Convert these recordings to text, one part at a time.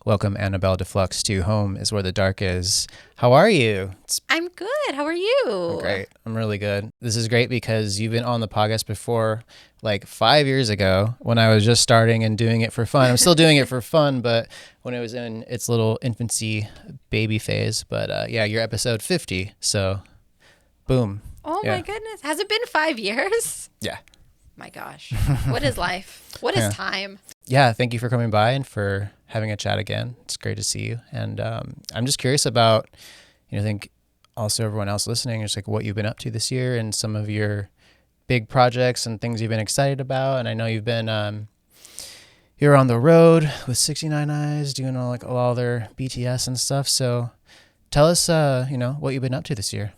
Welcome, Anabel Dflux, to Home is Where the Dark Is. How are you? I'm good. How are you? I'm great. I'm really good. This is great because you've been on the podcast before, like 5 years ago, when I was just starting and doing it for fun. I'm still doing it for fun, but when it was in its little infancy baby phase. But yeah, you're episode 50. So, boom. Oh Yeah. my goodness. Has it been 5 years? Yeah. My gosh. What is life? What is time? Yeah, thank you for coming by and for having a chat again. It's great to see you. And I'm just curious about, I think also everyone else listening, just like what you've been up to this year and some of your big projects and things you've been excited about. And I know you've been you're on the road with 69 Eyes doing all their BTS and stuff. So tell us, what you've been up to this year.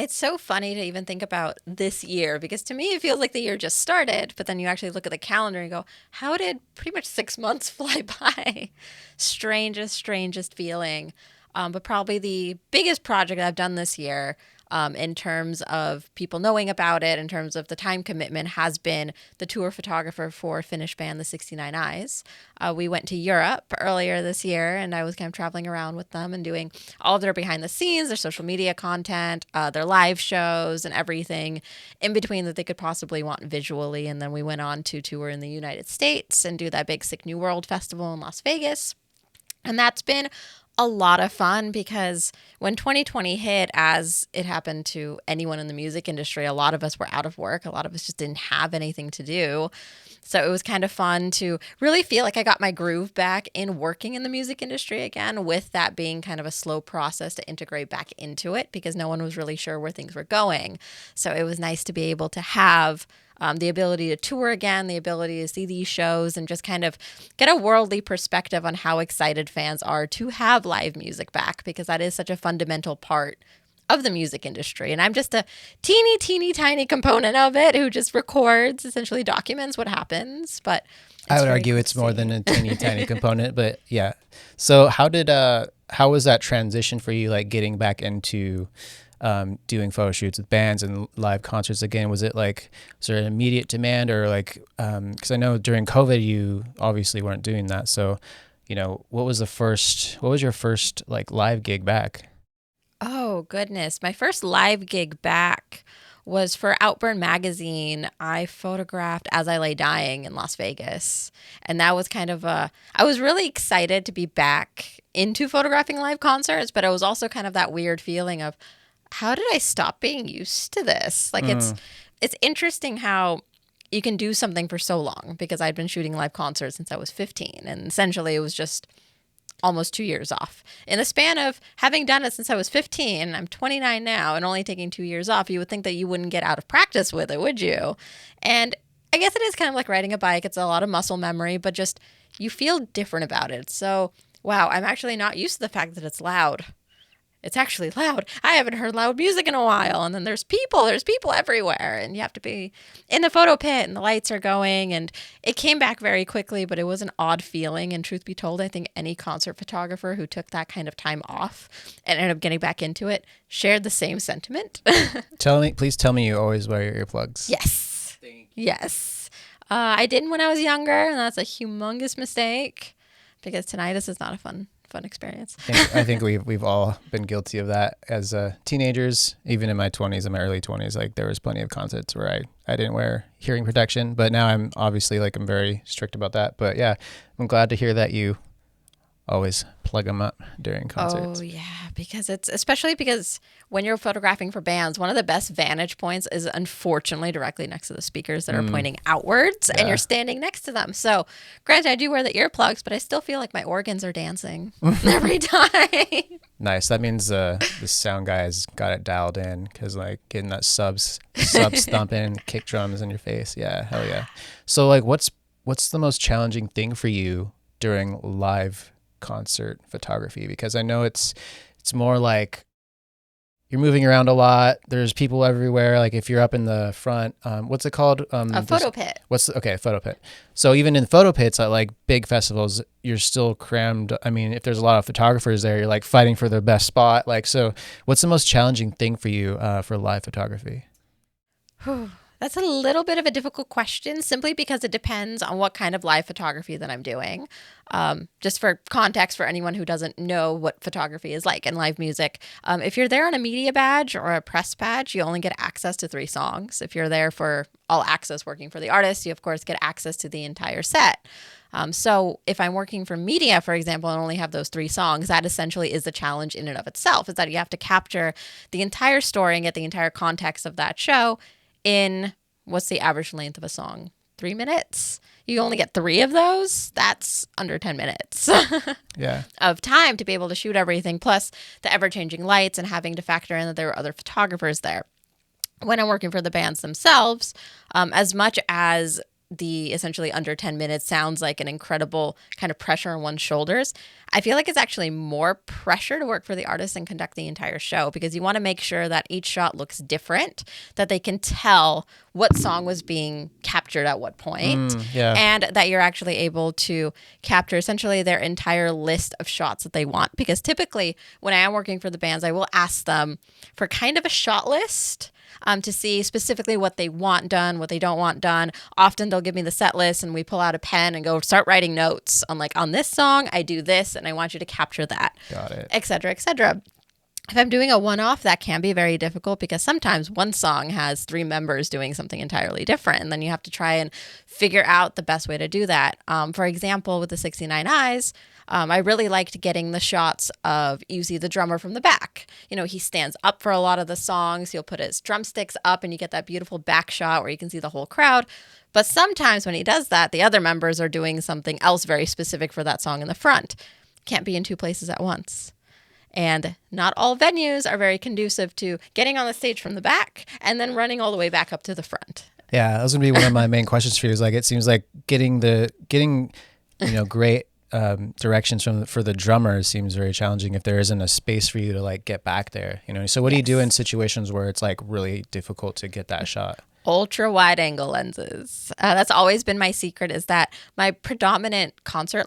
It's so funny to even think about this year because to me it feels like the year just started, but then you actually look at the calendar and go, how did pretty much 6 months fly by? Strangest feeling. But probably the biggest project I've done this year in terms of people knowing about it, in terms of the time commitment, has been the tour photographer for Finnish band, the 69 Eyes. We went to Europe earlier this year, and I was kind of traveling around with them and doing all of their behind the scenes, their social media content, their live shows, and everything in between that they could possibly want visually. And then we went on to tour in the United States and do that big Sick New World festival in Las Vegas. And that's been a lot of fun because when 2020 hit, as it happened to anyone in the music industry, a lot of us were out of work. A lot of us just didn't have anything to do. So it was kind of fun to really feel like I got my groove back in working in the music industry again, with that being kind of a slow process to integrate back into it because no one was really sure where things were going. So it was nice to be able to have the ability to tour again, the ability to see these shows and just kind of get a worldly perspective on how excited fans are to have live music back, because that is such a fundamental part of the music industry. And I'm just a teeny tiny component of it who just records, essentially documents what happens. But I would argue it's more than a teeny tiny component, but yeah. So how was that transition for you, like getting back into doing photo shoots with bands and live concerts again? Was there an immediate demand, or because I know during COVID you obviously weren't doing that, so what was your first like live gig back? Oh goodness, my first live gig back was for Outburn magazine. I photographed As I Lay Dying in Las Vegas, and that was kind of I was really excited to be back into photographing live concerts, but it was also kind of that weird feeling of, how did I stop being used to this? It's interesting how you can do something for so long, because I'd been shooting live concerts since I was 15, and essentially it was just almost 2 years off. In the span of having done it since I was 15, I'm 29 now, and only taking 2 years off, you would think that you wouldn't get out of practice with it, would you? And I guess it is kind of like riding a bike. It's a lot of muscle memory, but just you feel different about it. So, wow, I'm actually not used to the fact that it's loud. It's actually loud. I haven't heard loud music in a while. And then there's people everywhere, and you have to be in the photo pit and the lights are going, and it came back very quickly, but it was an odd feeling. And truth be told, I think any concert photographer who took that kind of time off and ended up getting back into it shared the same sentiment. Please tell me you always wear your earplugs. Yes. Yes. I didn't when I was younger, and that's a humongous mistake, because tinnitus is not a fun experience. I think we've all been guilty of that as teenagers. Even in my 20s, in my early 20s, like there was plenty of concerts where I didn't wear hearing protection, but now I'm obviously I'm very strict about that. But yeah, I'm glad to hear that you always plug them up during concerts. Oh yeah, because especially because when you're photographing for bands, one of the best vantage points is unfortunately directly next to the speakers that are pointing outwards, and you're standing next to them. So granted, I do wear the earplugs, but I still feel like my organs are dancing every time. Nice. That means the sound guy has got it dialed in, because getting that subs thumping, kick drums in your face. Yeah, hell yeah. So what's the most challenging thing for you during live concert photography? Because I know it's more like you're moving around a lot. There's people everywhere. Like if you're up in the front, what's it called? A photo pit. Photo pit. So even in photo pits at like big festivals, you're still crammed. I mean, if there's a lot of photographers there, you're fighting for the best spot. So what's the most challenging thing for you for live photography? That's a little bit of a difficult question simply because it depends on what kind of live photography that I'm doing. Just for context for anyone who doesn't know what photography is like in live music, if you're there on a media badge or a press badge, you only get access to 3 songs. If you're there for all access working for the artist, you of course get access to the entire set. So if I'm working for media, for example, and only have those 3 songs, that essentially is the challenge in and of itself, is that you have to capture the entire story and get the entire context of that show in, what's the average length of a song? 3 minutes? You only get 3 of those? That's under 10 minutes Yeah. of time to be able to shoot everything, plus the ever-changing lights and having to factor in that there were other photographers there. When I'm working for the bands themselves, as much as the essentially under 10 minutes sounds like an incredible kind of pressure on one's shoulders, I feel like it's actually more pressure to work for the artist and conduct the entire show, because you want to make sure that each shot looks different, that they can tell what song was being captured at what point, Yeah. and that you're actually able to capture essentially their entire list of shots that they want. Because typically when I am working for the bands, I will ask them for kind of a shot list to see specifically what they want done, what they don't want done. Often they'll give me the set list and we pull out a pen and go start writing notes on, like, on this song, I do this and I want you to capture that. Got it. Et cetera, et cetera. If I'm doing a one-off, that can be very difficult because sometimes one song has 3 members doing something entirely different, and then you have to try and figure out the best way to do that. For example, with the 69 Eyes, I really liked getting the shots of Uzi, the drummer, from the back. You know, he stands up for a lot of the songs. He'll put his drumsticks up and you get that beautiful back shot where you can see the whole crowd. But sometimes when he does that, the other members are doing something else very specific for that song in the front. Can't be in 2 places at once. And not all venues are very conducive to getting on the stage from the back and then running all the way back up to the front. Yeah, that was gonna be one of my main questions for you. Is like, it seems like getting great directions for the drummer seems very challenging if there isn't a space for you to like get back there. So what do you do in situations where it's like really difficult to get that shot? Ultra wide angle lenses. That's always been my secret, is that my predominant concert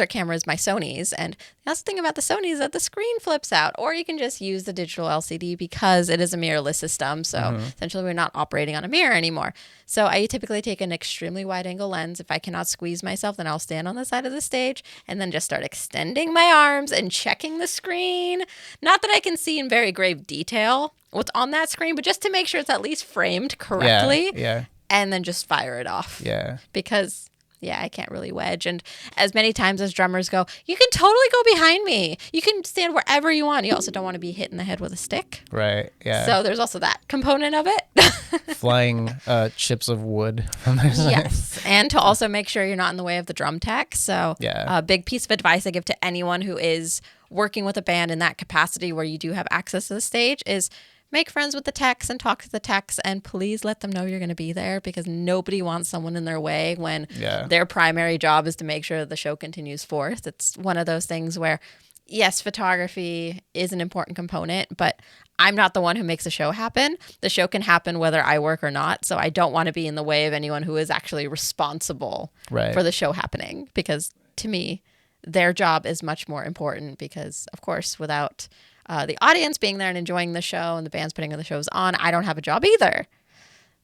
camera is my Sony's, and the other thing about the Sony is that the screen flips out, or you can just use the digital LCD because it is a mirrorless system. So essentially we're not operating on a mirror anymore. So I typically take an extremely wide angle lens. If I cannot squeeze myself, then I'll stand on the side of the stage and then just start extending my arms and checking the screen. Not that I can see in very grave detail what's on that screen, but just to make sure it's at least framed correctly. Yeah. And then just fire it off. Yeah. Because I can't really wedge. And as many times as drummers go, you can totally go behind me. You can stand wherever you want. You also don't want to be hit in the head with a stick. Right. Yeah. So there's also that component of it. Flying chips of wood from their side. Yes. And to also make sure you're not in the way of the drum tech. So Yeah. a big piece of advice I give to anyone who is working with a band in that capacity where you do have access to the stage is make friends with the techs and talk to the techs, and please let them know you're going to be there, because nobody wants someone in their way when their primary job is to make sure that the show continues forth. It's one of those things where, yes, photography is an important component, but I'm not the one who makes the show happen. The show can happen whether I work or not, so I don't want to be in the way of anyone who is actually responsible for the show happening, because to me, their job is much more important, because, of course, without the audience being there and enjoying the show and the bands putting the shows on, I don't have a job either.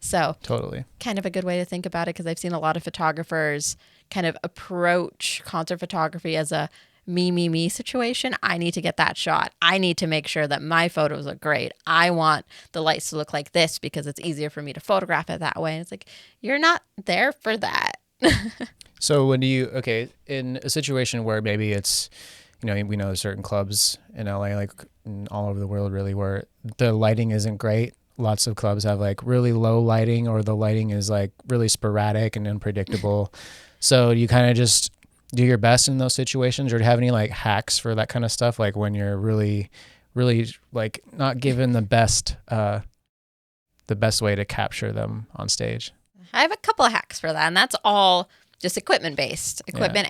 So Totally. Kind of a good way to think about it, because I've seen a lot of photographers kind of approach concert photography as a me situation. I need to get that shot. I need to make sure that my photos look great. I want the lights to look like this because it's easier for me to photograph it that way. And it's like, you're not there for that. So when in a situation where maybe it's, we know certain clubs in LA, like all over the world really, where the lighting isn't great. Lots of clubs have like really low lighting, or the lighting is like really sporadic and unpredictable. So you kind of just do your best in those situations, or do you have any like hacks for that kind of stuff? Like when you're really, really like not given the best way to capture them on stage. I have a couple of hacks for that, and that's all just equipment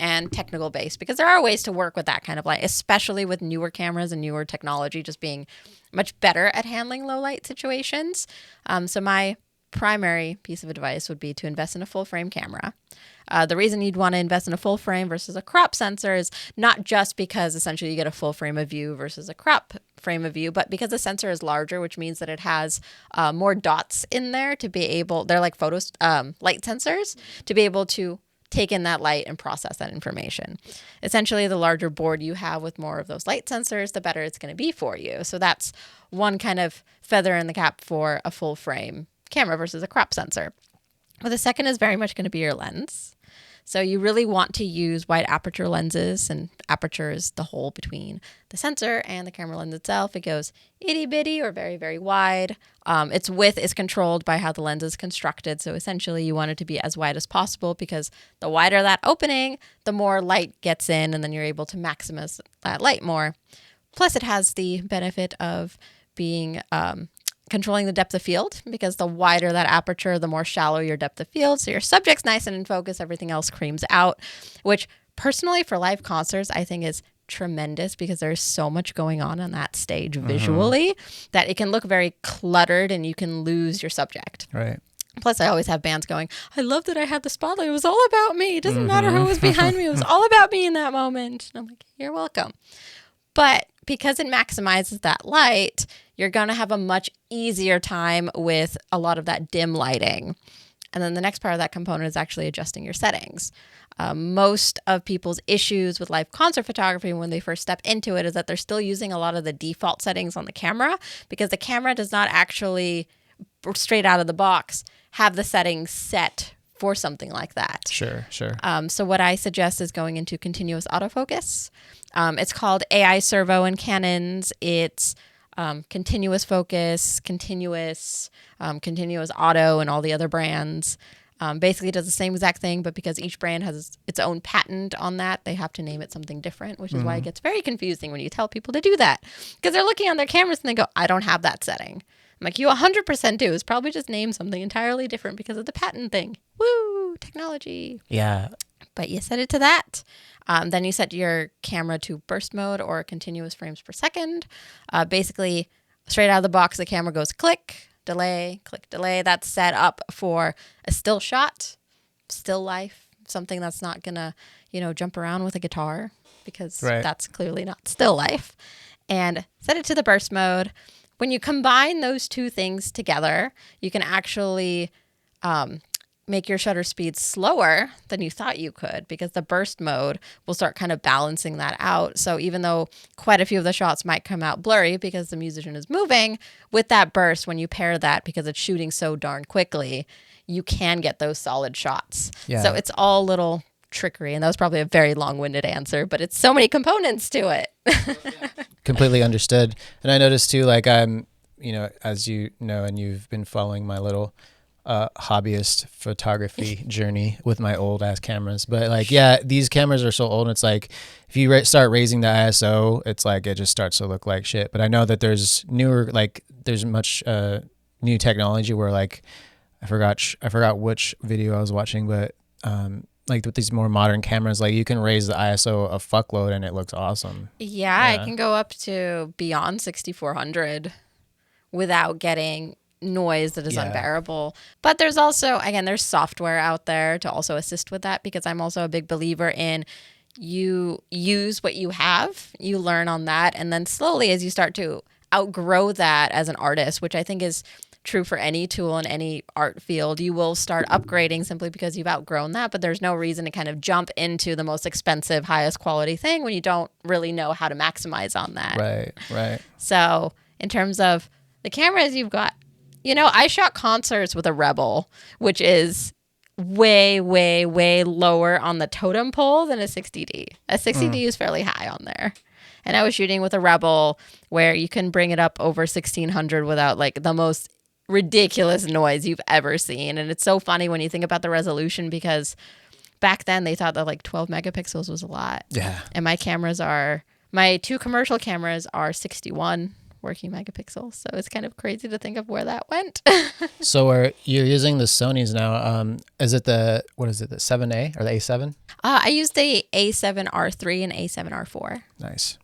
and technical based, because there are ways to work with that kind of light, especially with newer cameras and newer technology just being much better at handling low light situations. So my primary piece of advice would be to invest in a full frame camera. The reason you'd want to invest in a full frame versus a crop sensor is not just because essentially you get a full frame of view versus a crop frame of view, but because the sensor is larger, which means that it has more dots in there to be able, they're like light sensors, to be able to take in that light and process that information. Essentially, the larger board you have with more of those light sensors, the better it's going to be for you. So that's one kind of feather in the cap for a full frame camera versus a crop sensor. Well, the second is very much going to be your lens. So you really want to use wide aperture lenses, and aperture is the hole between the sensor and the camera lens itself. It goes itty bitty or very, very wide. Its width is controlled by how the lens is constructed. So essentially you want it to be as wide as possible, because the wider that opening, the more light gets in, and then you're able to maximize that light more. Plus it has the benefit of being controlling the depth of field, because the wider that aperture, the more shallow your depth of field. So your subject's nice and in focus, everything else creams out, which personally for live concerts, I think is tremendous, because there's so much going on that stage visually that it can look very cluttered and you can lose your subject. Right. Plus, I always have bands going, I love that I had the spotlight. It was all about me. It doesn't matter who was behind me. It was all about me in that moment. And I'm like, you're welcome. But because it maximizes that light, you're going to have a much easier time with a lot of that dim lighting. And then the next part of that component is actually adjusting your settings. Most of people's issues with live concert photography when they first step into it is that they're still using a lot of the default settings on the camera, because the camera does not actually, straight out of the box, have the settings set for something like that. Sure. So what I suggest is going into continuous autofocus. It's called AI servo in Canons. It's continuous focus, continuous auto, and all the other brands. Basically does the same exact thing, but because each brand has its own patent on that, they have to name it something different, which is why it gets very confusing when you tell people to do that, because they're looking on their cameras and they go, I don't have that setting. I'm like, you 100% do. It's probably just name something entirely different because of the patent thing. Woo, technology. Yeah. But you set it to that. Then you set your camera to burst mode or continuous frames per second. Basically, straight out of the box, the camera goes click, delay, click, delay. That's set up for a still shot, still life, something that's not going to, jump around with a guitar, because that's clearly not still life. And set it to the burst mode. When you combine those two things together, you can actually make your shutter speed slower than you thought you could, because the burst mode will start kind of balancing that out. So even though quite a few of the shots might come out blurry because the musician is moving, with that burst, when you pair that, because it's shooting so darn quickly, you can get those solid shots. Yeah. So it's all little trickery, and that was probably a very long-winded answer, but it's so many components to it. Completely understood. And I noticed too, like I'm, as you know, and you've been following my little hobbyist photography journey with my old ass cameras, but like, yeah, these cameras are so old, and it's like if you start raising the ISO, it's like it just starts to look like shit. But I know that there's newer, like there's much new technology where, like, I forgot which video I was watching, but like with these more modern cameras, like you can raise the ISO a fuckload and it looks awesome. Yeah, I can go up to beyond 6400 without getting noise that is unbearable. But there's also, again, there's software out there to also assist with that, because I'm also a big believer in you use what you have, you learn on that, and then slowly as you start to outgrow that as an artist, which I think is true for any tool in any art field, you will start upgrading simply because you've outgrown that. But there's no reason to kind of jump into the most expensive, highest quality thing when you don't really know how to maximize on that. Right. So in terms of the cameras you've got, I shot concerts with a Rebel, which is way, way, way lower on the totem pole than a 60D. A 60D is fairly high on there. And I was shooting with a Rebel where you can bring it up over 1600 without like the most ridiculous noise you've ever seen. And it's so funny when you think about the resolution, because back then they thought that like 12 megapixels was a lot. Yeah. And my two commercial cameras are 61 working megapixels. So it's kind of crazy to think of where that went. So you're using the Sonys now. Is it the 7A or the A7? I use the A7R3 and A7R4. Nice.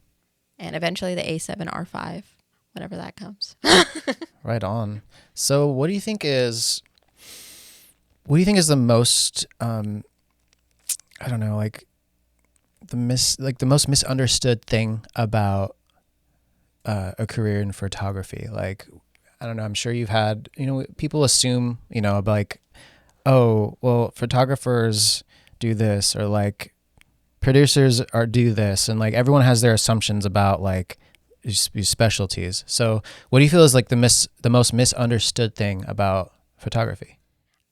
And eventually the A7R5, whenever that comes. Right on. So what do you think is the most, I don't know, like the most misunderstood thing about a career in photography? Like, I don't know, I'm sure you've had, people assume, like, oh, well, photographers do this, or like producers are do this, and like everyone has their assumptions about like these specialties. So what do you feel is like the most misunderstood thing about photography?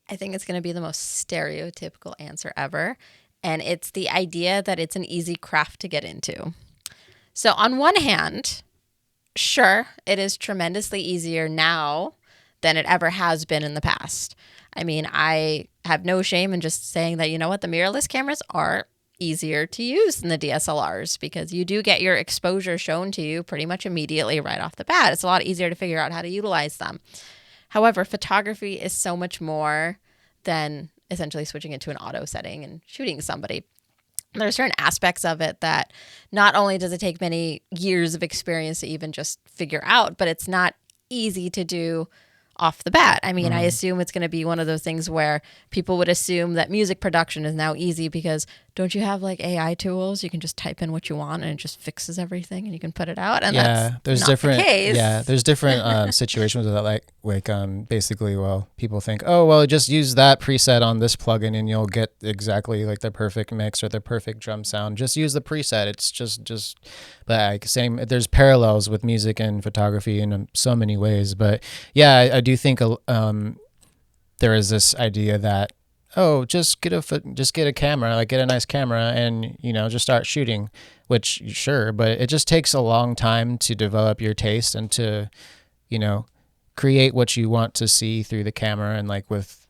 I think it's going to be the most stereotypical answer ever. And it's the idea that it's an easy craft to get into. So, on one hand, sure, it is tremendously easier now than it ever has been in the past. I mean, I have no shame in just saying that, you know what, the mirrorless cameras are easier to use than the DSLRs because you do get your exposure shown to you pretty much immediately right off the bat. It's a lot easier to figure out how to utilize them. However, photography is so much more than essentially switching into an auto setting and shooting somebody. There are certain aspects of it that not only does it take many years of experience to even just figure out, but it's not easy to do off the bat. I mean, I assume it's going to be one of those things where people would assume that music production is now easy because don't you have like AI tools? You can just type in what you want and it just fixes everything and you can put it out. And that's there's not different the case. there's different situations with that, like basically, well, people think, oh well, just use that preset on this plugin and you'll get exactly like the perfect mix or the perfect drum sound. Just use the preset. It's just but like same, there's parallels with music and photography in so many ways. But yeah, I do think there is this idea that, oh, just get a camera, like get a nice camera and, just start shooting, which sure, but it just takes a long time to develop your taste and to, create what you want to see through the camera. And like with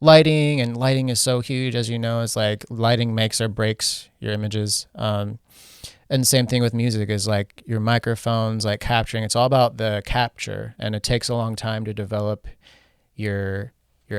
lighting, and lighting is so huge, as you know, it's like lighting makes or breaks your images. And same thing with music is like your microphones, like capturing, it's all about the capture, and it takes a long time to develop your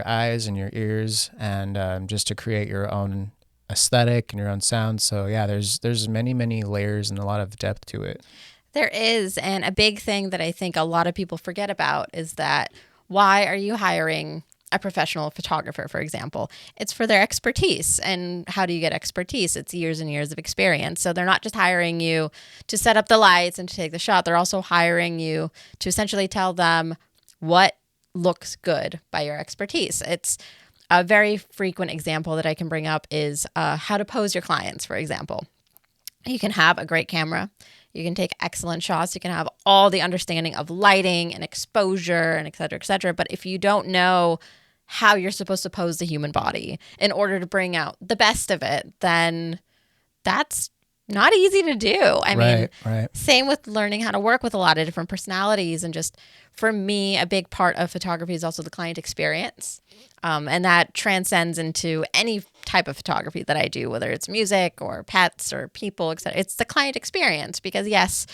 eyes and your ears, and just to create your own aesthetic and your own sound. So yeah, there's many layers and a lot of depth to it. There is, and a big thing that I think a lot of people forget about is that why are you hiring a professional photographer, for example? It's for their expertise. And how do you get expertise? It's years and years of experience. So they're not just hiring you to set up the lights and to take the shot. They're also hiring you to essentially tell them what looks good by your expertise. It's a very frequent example that I can bring up is how to pose your clients, for example. You can have a great camera. You can take excellent shots. You can have all the understanding of lighting and exposure and et cetera, et cetera. But if you don't know how you're supposed to pose the human body in order to bring out the best of it, then that's not easy to do. I mean, same with learning how to work with a lot of different personalities. And just for me, a big part of photography is also the client experience. And that transcends into any type of photography that I do, whether it's music or pets or people, etc. It's the client experience because yes,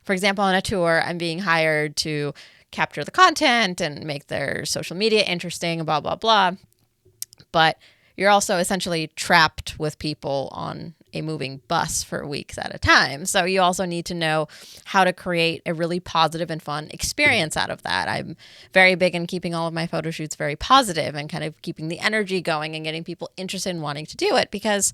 for example, on a tour, I'm being hired to capture the content and make their social media interesting and blah, blah, blah. But you're also essentially trapped with people on a moving bus for weeks at a time. So you also need to know how to create a really positive and fun experience out of that. I'm very big in keeping all of my photo shoots very positive and kind of keeping the energy going and getting people interested in wanting to do it. Because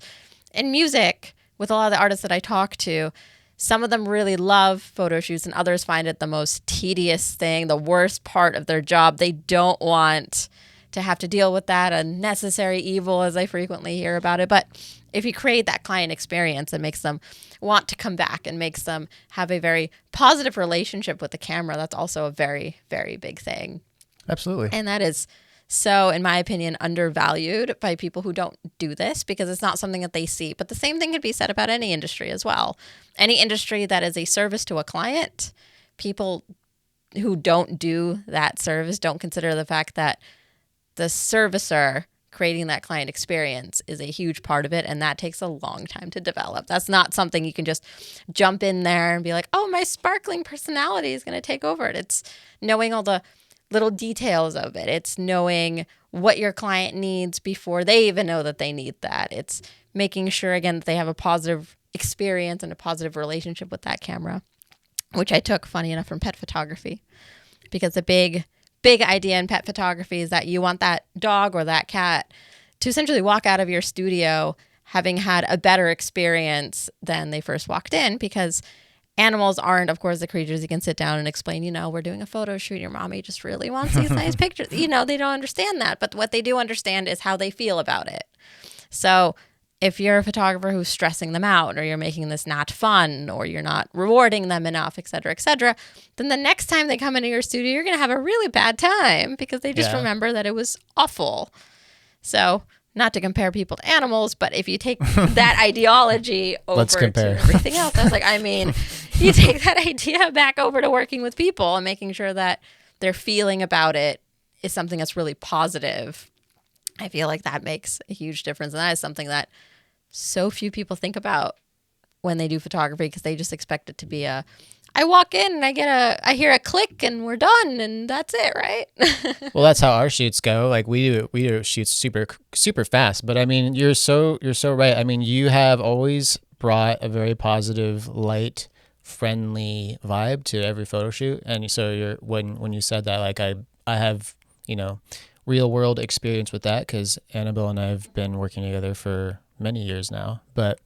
in music, with a lot of the artists that I talk to, some of them really love photo shoots and others find it the most tedious thing, the worst part of their job. They don't want to have to deal with that, a necessary evil, as I frequently hear about it. But if you create that client experience that makes them want to come back and makes them have a very positive relationship with the camera, that's also a very, very big thing. Absolutely. And that is so, in my opinion, undervalued by people who don't do this because it's not something that they see. But the same thing could be said about any industry as well. Any industry that is a service to a client, people who don't do that service don't consider the fact that the servicer creating that client experience is a huge part of it, and that takes a long time to develop. That's not something you can just jump in there and be like, oh, my sparkling personality is going to take over it. It's knowing all the little details of it. It's knowing what your client needs before they even know that they need that. It's making sure, again, that they have a positive experience and a positive relationship with that camera, which I took, funny enough, from pet photography, because the big idea in pet photography is that you want that dog or that cat to essentially walk out of your studio having had a better experience than they first walked in, because Animals aren't, of course, the creatures you can sit down and explain, we're doing a photo shoot. Your mommy just really wants these nice pictures. They don't understand that. But what they do understand is how they feel about it. So if you're a photographer who's stressing them out, or you're making this not fun, or you're not rewarding them enough, et cetera, then the next time they come into your studio, you're going to have a really bad time because they just remember that it was awful. So not to compare people to animals, but if you take that ideology over to everything else, I was like, you take that idea back over to working with people and making sure that their feeling about it is something that's really positive. I feel like that makes a huge difference. And that is something that so few people think about when they do photography, because they just expect it to be I walk in and I hear a click and we're done and that's it, right? Well, that's how our shoots go. Like we do shoots super fast. But I mean, you're so right. I mean, you have always brought a very positive, light, friendly vibe to every photo shoot. And so when you said that, like I have, real world experience with that, because Anabel and I have been working together for many years now. But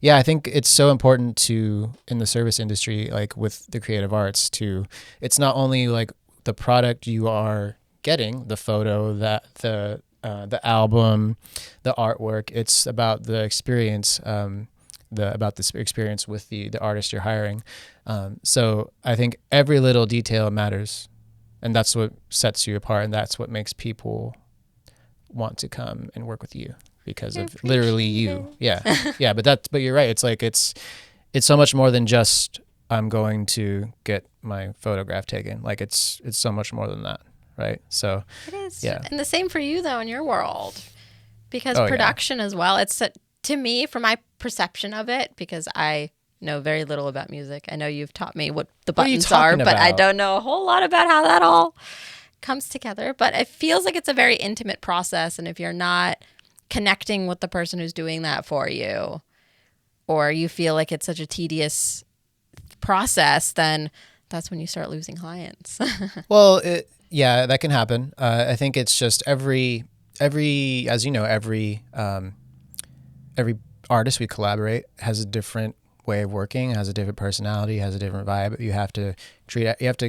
yeah, I think it's so important to, in the service industry, like with the creative arts, it's not only like the product you are getting, the photo, the album, the artwork. It's about the experience, about this experience with the artist you're hiring. So I think every little detail matters. And that's what sets you apart, and that's what makes people want to come and work with you, because of literally you. Yeah. Yeah, but you're right. It's like it's so much more than just I'm going to get my photograph taken. Like it's so much more than that, right? So it is. Yeah. And the same for you though in your world. Because production as well, it's to me, from my perception of it, because I know very little about music. I know you've taught me what the buttons are, but I don't know a whole lot about how that all comes together. But it feels like it's a very intimate process. And if you're not connecting with the person who's doing that for you, or you feel like it's such a tedious process, then that's when you start losing clients. Well, that can happen. I think it's just every as you know, every artist we collaborate has a different way of working, has a different personality, has a different vibe. You have to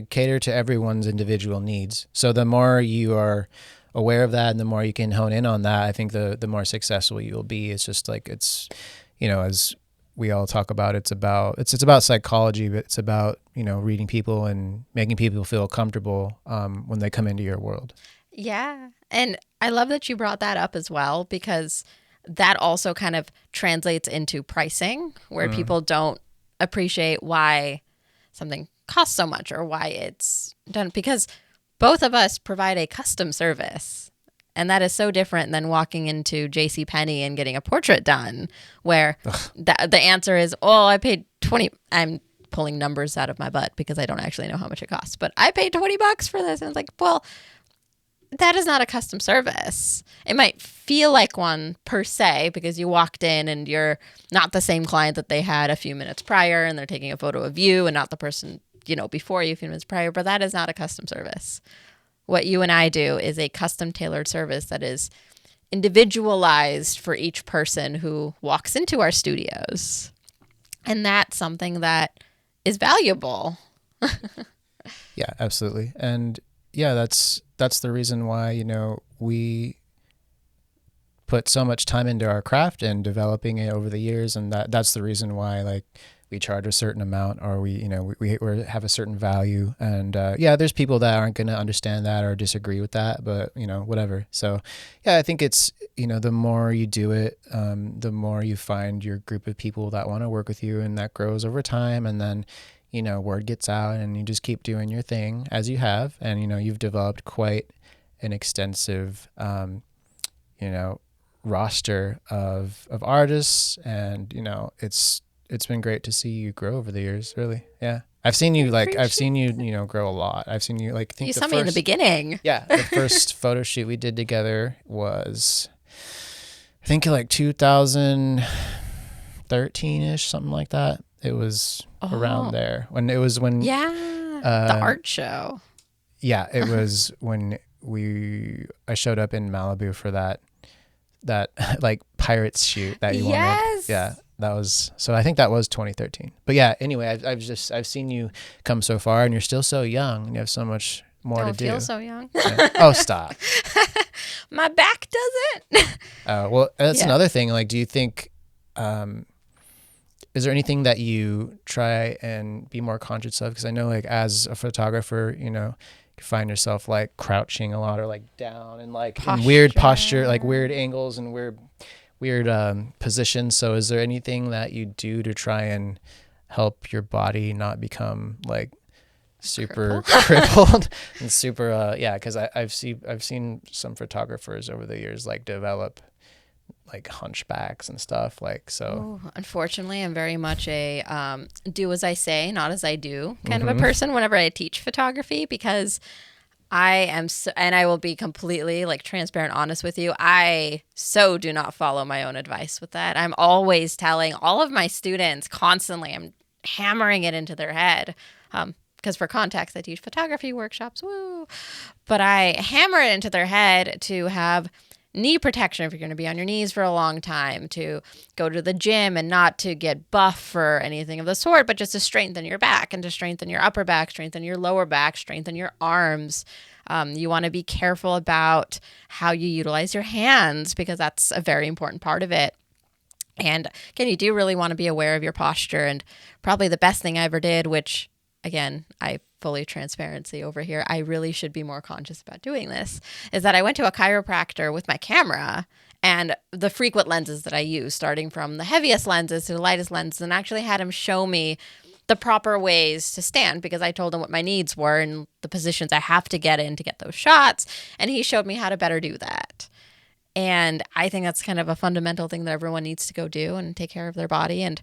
cater to everyone's individual needs. So the more you are aware of that and the more you can hone in on that, I think the more successful you will be. It's just like, it's, as we all talk about, it's about psychology, but it's about, reading people and making people feel comfortable when they come into your world. Yeah. And I love that you brought that up as well, because that also kind of translates into pricing, where people don't appreciate why something costs so much or why it's done, because both of us provide a custom service. And that is so different than walking into JCPenney and getting a portrait done, where the answer is, I paid 20. I'm pulling numbers out of my butt because I don't actually know how much it costs, but I paid $20 for this. And it's like, well, that is not a custom service. It might feel like one per se, because you walked in and you're not the same client that they had a few minutes prior, and they're taking a photo of you and not the person, before you a few minutes prior, but that is not a custom service. What you and I do is a custom tailored service that is individualized for each person who walks into our studios. And that's something that is valuable. Yeah, absolutely. And yeah, that's the reason why, we put so much time into our craft and developing it over the years. And that's the reason why, like, we charge a certain amount, or we have a certain value. And there's people that aren't going to understand that or disagree with that, but whatever. So yeah, I think it's, the more you do it, the more you find your group of people that want to work with you, and that grows over time. And then, word gets out, and you just keep doing your thing as you have. And, you've developed quite an extensive, roster of artists. And, it's been great to see you grow over the years, really. Yeah. I've seen you grow a lot. I've seen you, like, you saw me in the beginning. Yeah. The first photo shoot we did together was, I think, like 2013-ish, something like that. It was around there when the art show. Yeah, it was when I showed up in Malibu for that like pirates shoot that you wanted. Yeah. so I think that was 2013. But yeah, anyway, I've seen you come so far, and you're still so young, and you have so much more to Don't feel do. so young. Yeah. Oh, stop. My back doesn't. Well, that's Yeah. another thing. Like, do you think, is there anything that you try and be more conscious of? Because I know, like, as a photographer, you know, you find yourself like crouching a lot, or like down, and like in weird posture, like weird angles and weird positions. So is there anything that you do to try and help your body not become like super crippled and super because I've seen some photographers over the years like develop like hunchbacks and stuff, like, so. Ooh, unfortunately, I'm very much a do as I say, not as I do kind of a person whenever I teach photography, because I am so, and I will be completely like transparent, honest with you. I so do not follow my own advice with that. I'm always telling all of my students constantly, I'm hammering it into their head. Because for context, I teach photography workshops, woo. But I hammer it into their head to have knee protection if you're going to be on your knees for a long time, to go to the gym and not to get buff or anything of the sort, but just to strengthen your back and to strengthen your upper back, strengthen your lower back, strengthen your arms. You want to be careful about how you utilize your hands, because that's a very important part of it. And again, you do really want to be aware of your posture. And probably the best thing I ever did, which again, I fully transparency over here, I really should be more conscious about doing this, is that I went to a chiropractor with my camera and the frequent lenses that I use, starting from the heaviest lenses to the lightest lenses, and actually had him show me the proper ways to stand, because I told him what my needs were and the positions I have to get in to get those shots. And he showed me how to better do that. And I think that's kind of a fundamental thing that everyone needs to go do and take care of their body. And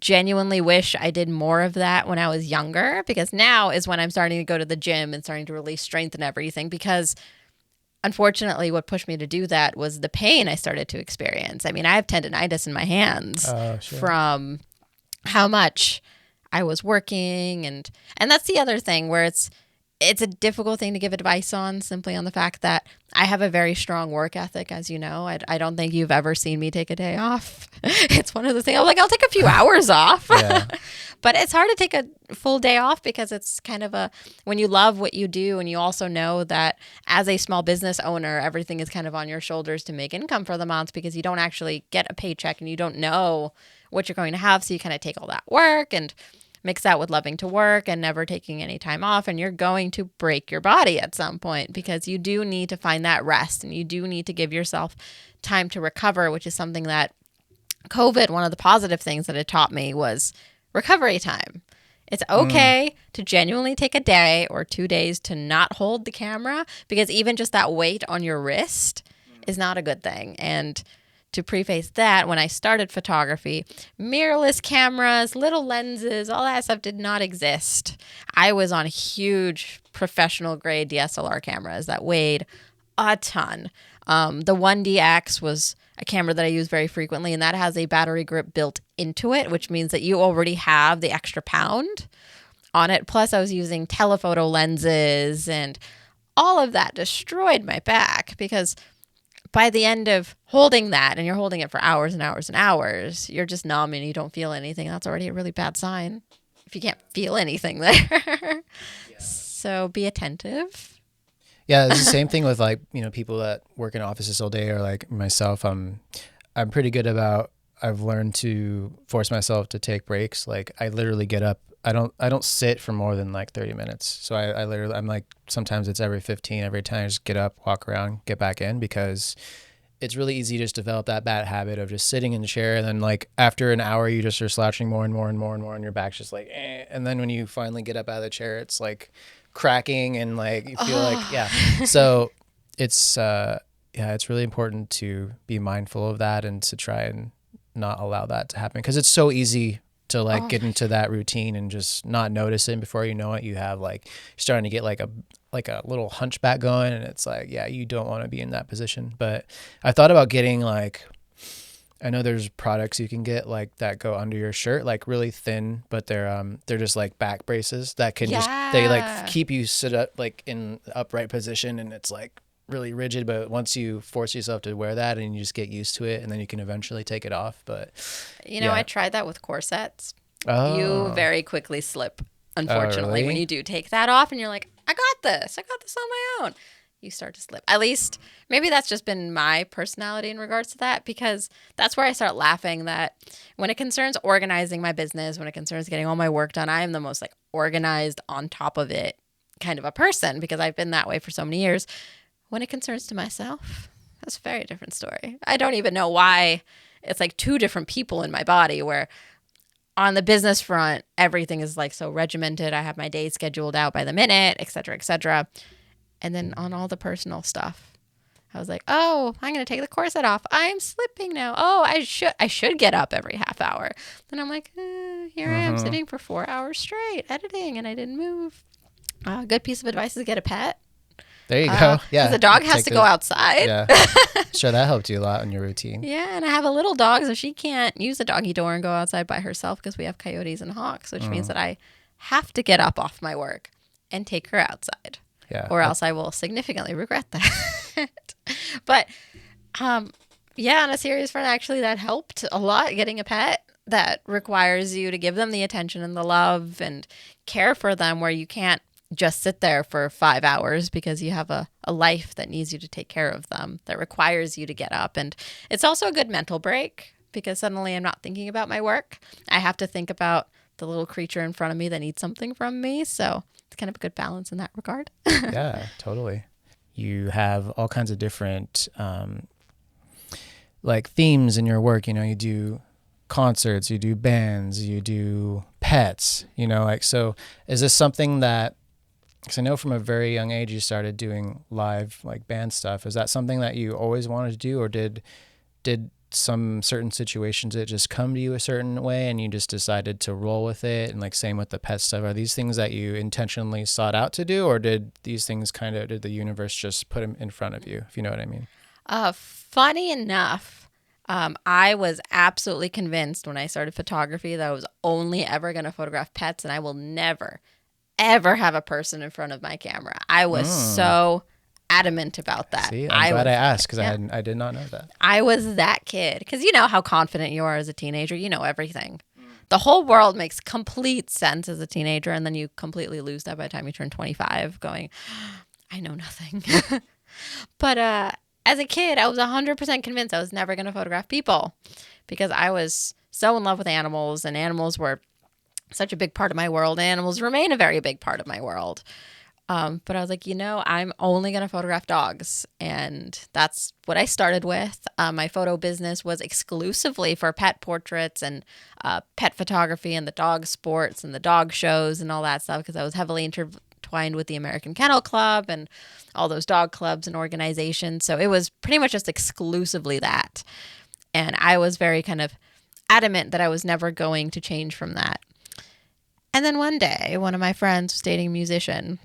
genuinely wish I did more of that when I was younger, because now is when I'm starting to go to the gym and starting to really strengthen everything, because unfortunately what pushed me to do that was the pain I started to experience. I mean, I have tendonitis in my hands from how much I was working, and that's the other thing where it's a difficult thing to give advice on, simply on the fact that I have a very strong work ethic, as you know. I don't think you've ever seen me take a day off. It's one of the things, I'll take a few hours off. Yeah. But it's hard to take a full day off, because it's kind of when you love what you do, and you also know that as a small business owner, everything is kind of on your shoulders to make income for the month, because you don't actually get a paycheck and you don't know what you're going to have. So you kind of take all that work and mix that with loving to work and never taking any time off, and you're going to break your body at some point, because you do need to find that rest, and you do need to give yourself time to recover, which is something that COVID, one of the positive things that it taught me was recovery time. It's okay to genuinely take a day or 2 days to not hold the camera, because even just that weight on your wrist is not a good thing. And to preface that, when I started photography, mirrorless cameras, little lenses, all that stuff did not exist. I was on huge professional grade DSLR cameras that weighed a ton. The 1DX was a camera that I use very frequently, and that has a battery grip built into it, which means that you already have the extra pound on it. Plus, I was using telephoto lenses, and all of that destroyed my back, because by the end of holding that, and you're holding it for hours and hours and hours, you're just numb and you don't feel anything. That's already a really bad sign if you can't feel anything there. Yeah. So be attentive. Yeah, it's the same thing with like, you know, people that work in offices all day, or like myself. I'm pretty good about, I've learned to force myself to take breaks. Like I literally get up. I don't sit for more than like 30 minutes. So I literally, I'm like, sometimes it's every 15, every time I just get up, walk around, get back in, because it's really easy to just develop that bad habit of just sitting in the chair. And then like after an hour, you just are slouching more and more and more and more, and your back's just like, eh. And then when you finally get up out of the chair, it's like cracking, and like you feel like, yeah. So it's, it's really important to be mindful of that, and to try and not allow that to happen, because it's so easy to like get into that routine and just not notice it. And before you know it, you have like, you're starting to get like a little hunchback going, and it's like, yeah, you don't want to be in that position. But I thought about getting like, I know there's products you can get like that go under your shirt, like really thin, but they're just like back braces that can just, they like keep you sit up like in the upright position, and it's like really rigid, but once you force yourself to wear that and you just get used to it, and then you can eventually take it off. But I tried that with corsets. You oh, very quickly slip, oh, unfortunately, when really? you do take that off and you're like, I got this. I got this on my own. You start to slip. At least maybe that's just been my personality in regards to that, because that's where I start laughing that when it concerns organizing my business, when it concerns getting all my work done, I am the most like organized, on top of it kind of a person, because I've been that way for so many years. When it concerns to myself, that's a very different story. I don't even know why it's like two different people in my body, where on the business front, everything is like so regimented. I have my days scheduled out by the minute, et cetera, et cetera. And then on all the personal stuff, I was like, oh, I'm going to take the corset off. I'm slipping now. Oh, I should get up every half hour. Then I'm like, here I am sitting for 4 hours straight editing and I didn't move. A good piece of advice is get a pet. There you go. Yeah. Because the dog has to go outside. Yeah. Sure, that helped you a lot in your routine. Yeah, and I have a little dog, so she can't use the doggy door and go outside by herself because we have coyotes and hawks, which means that I have to get up off my work and take her outside. Yeah. Or else I will significantly regret that. But, yeah, on a serious front, actually, that helped a lot, getting a pet that requires you to give them the attention and the love and care for them, where you can't just sit there for 5 hours because you have a life that needs you to take care of them, that requires you to get up. And it's also a good mental break, because suddenly I'm not thinking about my work. I have to think about the little creature in front of me that needs something from me. So it's kind of a good balance in that regard. Yeah, totally. You have all kinds of different like themes in your work. You do concerts, you do bands, you do pets, like, so is this something that, because I know from a very young age you started doing live like band stuff. Is that something that you always wanted to do, or did some certain situations it just come to you a certain way and you just decided to roll with it? And like same with the pet stuff, are these things that you intentionally sought out to do, or did these things did the universe just put them in front of you, if you know what I mean? Funny enough, I was absolutely convinced when I started photography that I was only ever going to photograph pets, and I will never ever have a person in front of my camera. I was so adamant about that. See, I'm glad I asked, because I did not know that. I was that kid, because you know how confident you are as a teenager. You know everything. The whole world makes complete sense as a teenager, and then you completely lose that by the time you turn 25, going, I know nothing. But as a kid, I was 100% convinced I was never going to photograph people, because I was so in love with animals, and animals were such a big part of my world. Animals remain a very big part of my world. But I was like, I'm only going to photograph dogs. And that's what I started with. My photo business was exclusively for pet portraits and pet photography and the dog sports and the dog shows and all that stuff, because I was heavily intertwined with the American Kennel Club and all those dog clubs and organizations. So it was pretty much just exclusively that. And I was very kind of adamant that I was never going to change from that. And then one day, one of my friends was dating a musician,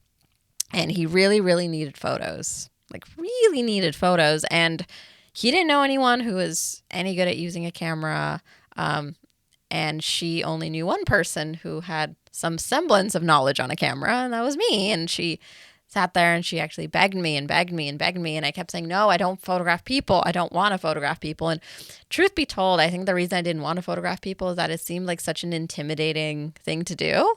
and he really, really needed photos, like really needed photos. And he didn't know anyone who was any good at using a camera. And she only knew one person who had some semblance of knowledge on a camera, and that was me. And she sat there and she actually begged me and begged me and begged me. And I kept saying, no, I don't photograph people. I don't want to photograph people. And truth be told, I think the reason I didn't want to photograph people is that it seemed like such an intimidating thing to do.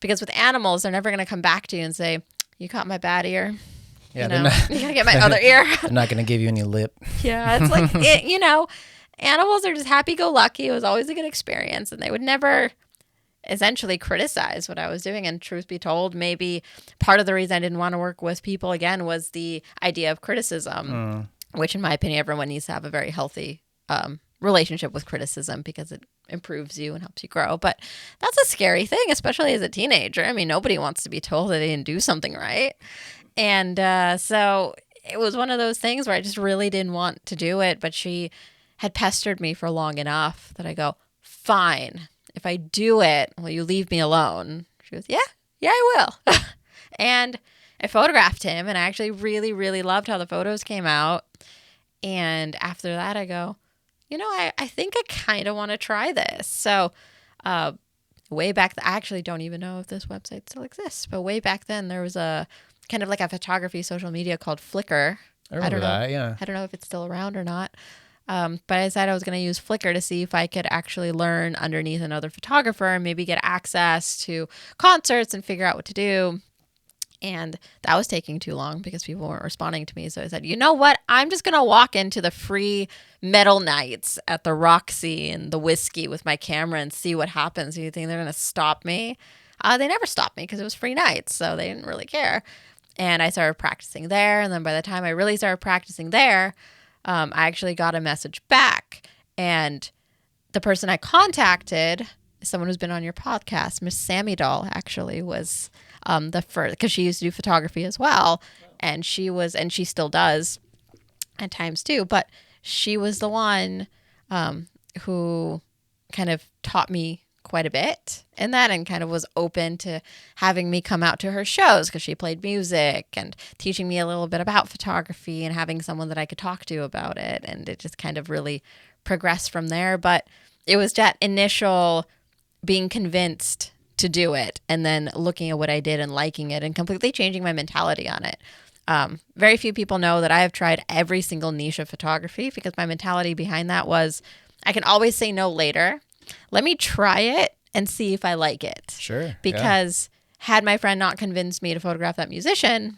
Because with animals, they're never going to come back to you and say, you caught my bad ear. Yeah, you got to get my other ear. They're not going to give you any lip. Yeah, it's like, animals are just happy-go-lucky. It was always a good experience. And they would never essentially criticize what I was doing. And truth be told, maybe part of the reason I didn't want to work with people again was the idea of criticism, which in my opinion, everyone needs to have a very healthy relationship with criticism, because it improves you and helps you grow. But that's a scary thing, especially as a teenager. I mean, nobody wants to be told that they didn't do something right. And so it was one of those things where I just really didn't want to do it. But she had pestered me for long enough that I go, fine. If I do it, will you leave me alone? She goes, yeah, I will. And I photographed him, and I actually really, really loved how the photos came out. And after that, I go, I think I kind of want to try this. So way back, I actually don't even know if this website still exists, but way back then there was a kind of like a photography social media called Flickr. I I remember don't know. that. Yeah. I don't know if it's still around or not. But I decided I was going to use Flickr to see if I could actually learn underneath another photographer and maybe get access to concerts and figure out what to do. And that was taking too long because people weren't responding to me. So I said, you know what? I'm just going to walk into the free metal nights at the Roxy and the Whiskey with my camera and see what happens. You think they're going to stop me? They never stopped me because it was free nights. So they didn't really care. And I started practicing there. And then by the time I really started practicing there, I actually got a message back. And the person I contacted, someone who's been on your podcast, Miss Sammy Doll, actually was the first, because she used to do photography as well. And she still does at times too, but she was the one who kind of taught me quite a bit in that and kind of was open to having me come out to her shows because she played music and teaching me a little bit about photography and having someone that I could talk to about it. And it just kind of really progressed from there. But it was that initial being convinced to do it and then looking at what I did and liking it and completely changing my mentality on it. Very few people know that I have tried every single niche of photography because my mentality behind that was I can always say no later. Let me try it and see if I like it. Sure. Because had my friend not convinced me to photograph that musician,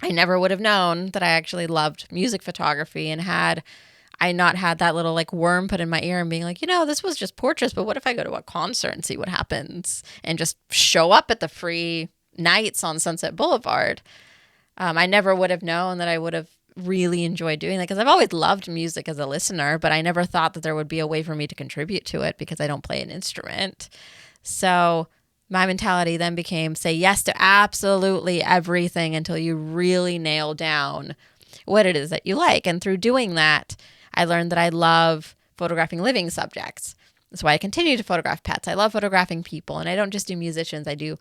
I never would have known that I actually loved music photography. And had I not had that little like worm put in my ear and being like, this was just portraits, but what if I go to a concert and see what happens and just show up at the free nights on Sunset Boulevard? I never would have known that I would have really enjoyed doing that because I've always loved music as a listener, but I never thought that there would be a way for me to contribute to it because I don't play an instrument. So my mentality then became say yes to absolutely everything until you really nail down what it is that you like. And through doing that, I learned that I love photographing living subjects. That's why I continue to photograph pets. I love photographing people, and I don't just do musicians. I do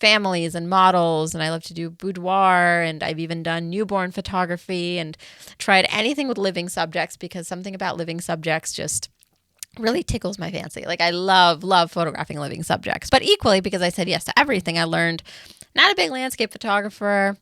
families and models, and I love to do boudoir, and I've even done newborn photography and tried anything with living subjects because something about living subjects just really tickles my fancy. Like I love photographing living subjects. But equally, because I said yes to everything, I learned not a big landscape photographer,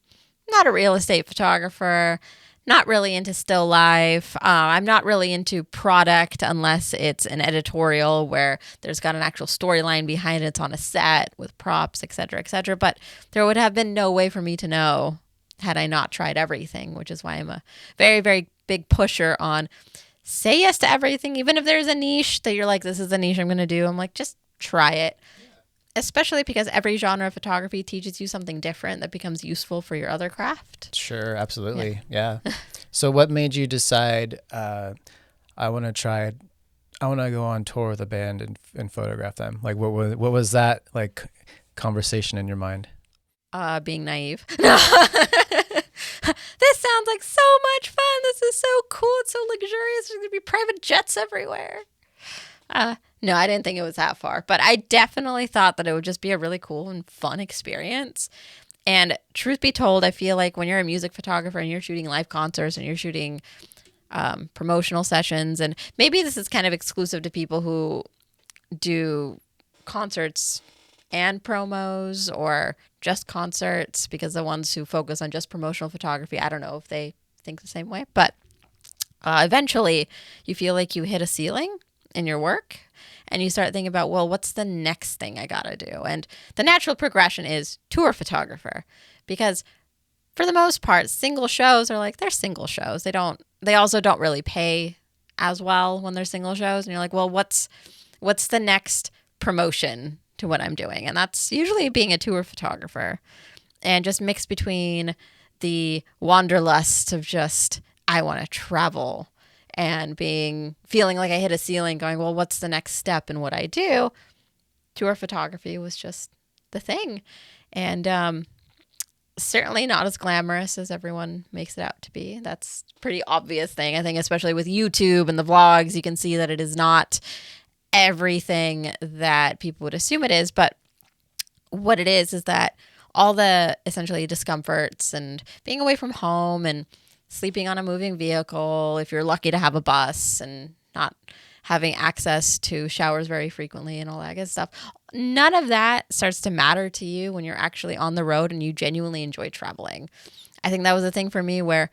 not a real estate photographer, not really into still life. I'm not really into product unless it's an editorial where there's got an actual storyline behind it. It's on a set with props, et cetera, et cetera. But there would have been no way for me to know had I not tried everything, which is why I'm a very, very big pusher on say yes to everything. Even if there's a niche that you're like, this is the niche I'm going to do. I'm like, just try it. Especially because every genre of photography teaches you something different that becomes useful for your other craft. Sure, absolutely. Yeah. So what made you decide I want to go on tour with a band and photograph them? Like what was that like conversation in your mind? Being naive. No. This sounds like so much fun. This is so cool. It's so luxurious. There's going to be private jets everywhere. No, I didn't think it was that far, but I definitely thought that it would just be a really cool and fun experience. And truth be told, I feel like when you're a music photographer and you're shooting live concerts and you're shooting promotional sessions, and maybe this is kind of exclusive to people who do concerts and promos or just concerts, because the ones who focus on just promotional photography, I don't know if they think the same way, but eventually you feel like you hit a ceiling in your work and you start thinking about, well, what's the next thing I gotta do? And the natural progression is tour photographer, because for the most part, single shows are like, they're single shows. They also don't really pay as well when they're single shows. And you're like, well, what's the next promotion to what I'm doing? And that's usually being a tour photographer, and just mixed between the wanderlust of just, I want to travel, and feeling like I hit a ceiling going, well, what's the next step in what I do? Tour photography was just the thing. And certainly not as glamorous as everyone makes it out to be. That's a pretty obvious thing. I think especially with YouTube and the vlogs, you can see that it is not everything that people would assume it is. But what it is that all the essentially discomforts and being away from home and sleeping on a moving vehicle, if you're lucky to have a bus, and not having access to showers very frequently and all that good stuff, none of that starts to matter to you when you're actually on the road and you genuinely enjoy traveling. I think that was the thing for me where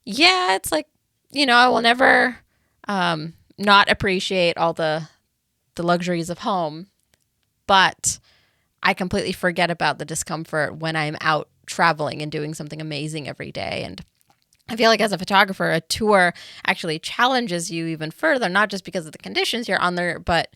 Yeah, it's like, I will never not appreciate all the luxuries of home, but I completely forget about the discomfort when I'm out traveling and doing something amazing every day. And I feel like as a photographer, a tour actually challenges you even further, not just because of the conditions you're under, but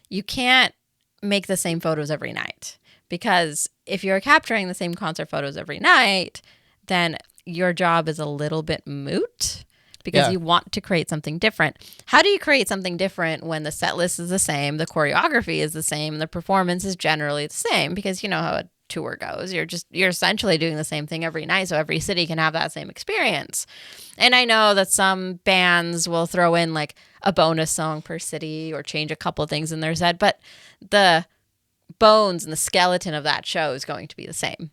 you can't make the same photos every night. Because if you're capturing the same concert photos every night, then your job is a little bit moot because Yeah. you want to create something different. How do you create something different when the set list is the same, the choreography is the same, the performance is generally the same? Because you know how a tour goes. You're essentially doing the same thing every night, so every city can have that same experience. And I know that some bands will throw in like a bonus song per city or change a couple of things in their set, but the bones and the skeleton of that show is going to be the same.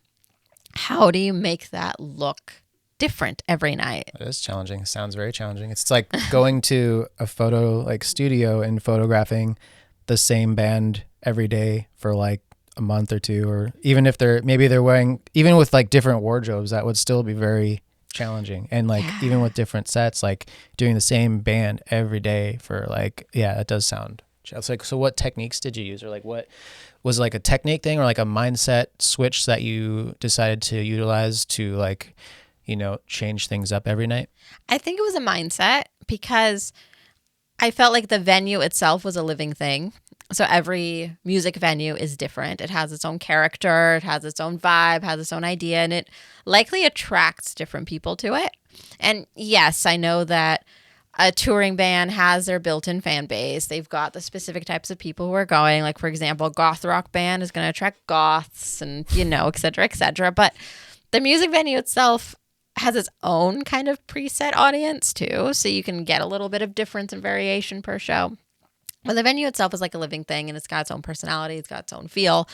How do you make that look different every night? It is challenging. It sounds very challenging. It's like going to a photo like studio and photographing the same band every day for like a month or two, or even if they're wearing, even with like different wardrobes, that would still be very challenging. And like even with different sets, like doing the same band every day for like, yeah, that does sound. It's like, so what techniques did you use, or like what was like a technique thing or like a mindset switch that you decided to utilize to like, change things up every night? I think it was a mindset because I felt like the venue itself was a living thing. So every music venue is different. It has its own character, it has its own vibe, has its own idea, and it likely attracts different people to it. And yes, I know that a touring band has their built-in fan base. They've got the specific types of people who are going. Like, for example, a goth rock band is going to attract goths and, et cetera, et cetera. But the music venue itself has its own kind of preset audience too. So you can get a little bit of difference and variation per show. But the venue itself is like a living thing and it's got its own personality, it's got its own feel.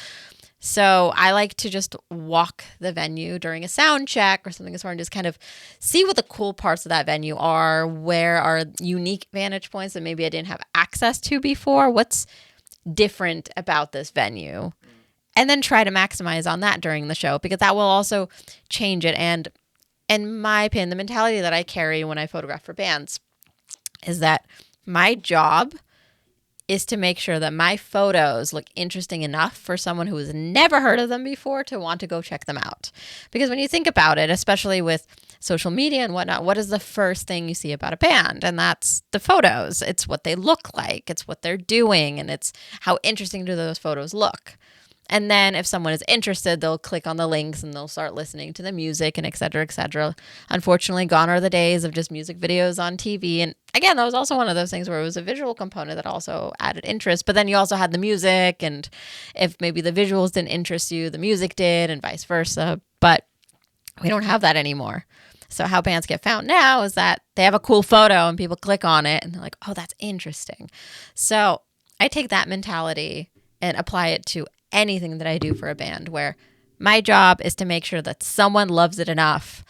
So I like to just walk the venue during a sound check or something as far and just kind of see what the cool parts of that venue are, where are unique vantage points that maybe I didn't have access to before, what's different about this venue, and then try to maximize on that during the show because that will also change it. And in my opinion, the mentality that I carry when I photograph for bands is that my job is to make sure that my photos look interesting enough for someone who has never heard of them before to want to go check them out. Because when you think about it, especially with social media and whatnot, what is the first thing you see about a band? And that's the photos. It's what they look like, it's what they're doing, and it's how interesting do those photos look. And then if someone is interested, they'll click on the links and they'll start listening to the music and et cetera, et cetera. Unfortunately, gone are the days of just music videos on TV. And again, that was also one of those things where it was a visual component that also added interest. But then you also had the music. And if maybe the visuals didn't interest you, the music did and vice versa. But we don't have that anymore. So how bands get found now is that they have a cool photo and people click on it and they're like, oh, that's interesting. So I take that mentality and apply it to anything that I do for a band, where my job is to make sure that someone loves it enough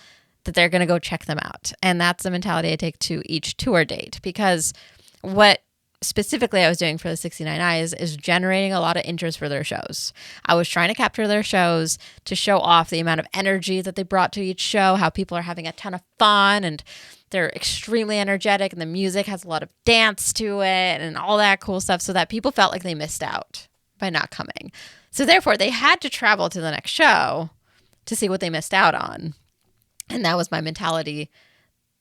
that they're going to go check them out. And that's the mentality I take to each tour date, because what specifically I was doing for the 69 Eyes is generating a lot of interest for their shows. I was trying to capture their shows to show off the amount of energy that they brought to each show, how people are having a ton of fun and they're extremely energetic and the music has a lot of dance to it and all that cool stuff, so that people felt like they missed out by not coming. So therefore, they had to travel to the next show to see what they missed out on. And that was my mentality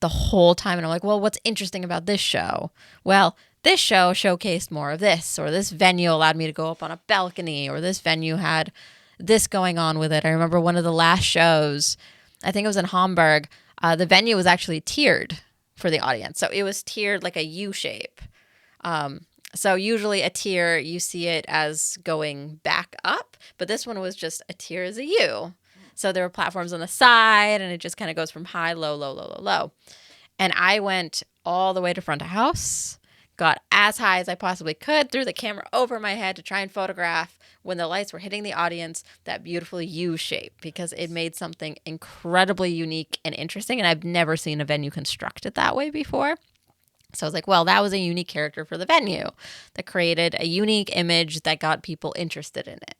the whole time. And I'm like, well, what's interesting about this show? Well, this show showcased more of this, or this venue allowed me to go up on a balcony, or this venue had this going on with it. I remember one of the last shows, I think it was in Hamburg, the venue was actually tiered for the audience. So it was tiered like a U shape. So usually a tier, you see it as going back up, but this one was just a tier as a U. So there were platforms on the side and it just kind of goes from high, low, low, low, low, low. And I went all the way to front of house, got as high as I possibly could, threw the camera over my head to try and photograph when the lights were hitting the audience, that beautiful U shape, because it made something incredibly unique and interesting. And I've never seen a venue constructed that way before. So I was like, well, that was a unique character for the venue that created a unique image that got people interested in it.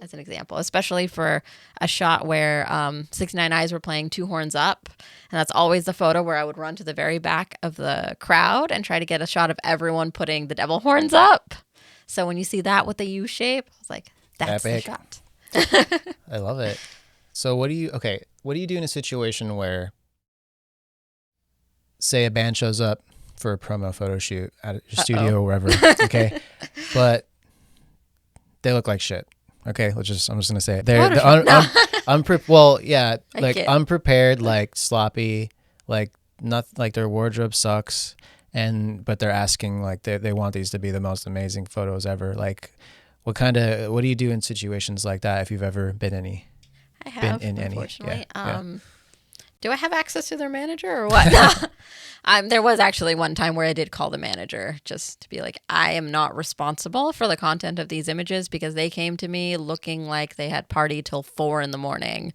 as an example, especially for a shot where 69 Eyes were playing Two Horns Up. And that's always the photo where I would run to the very back of the crowd and try to get a shot of everyone putting the devil horns up. So when you see that with the U shape, I was like, that's the shot. I love it. So what do you do in a situation where, say, a band shows up for a promo photo shoot at your studio or wherever, okay, but they look like shit. Okay, I'm just gonna say it. They're unprepared, like sloppy, like nothing, like their wardrobe sucks, but they're asking like they want these to be the most amazing photos ever. Like, what do you do in situations like that if you've ever been any? I have, been in unfortunately. Any. Do I have access to their manager or what? There was actually one time where I did call the manager just to be like, I am not responsible for the content of these images because they came to me looking like they had partied till 4 a.m.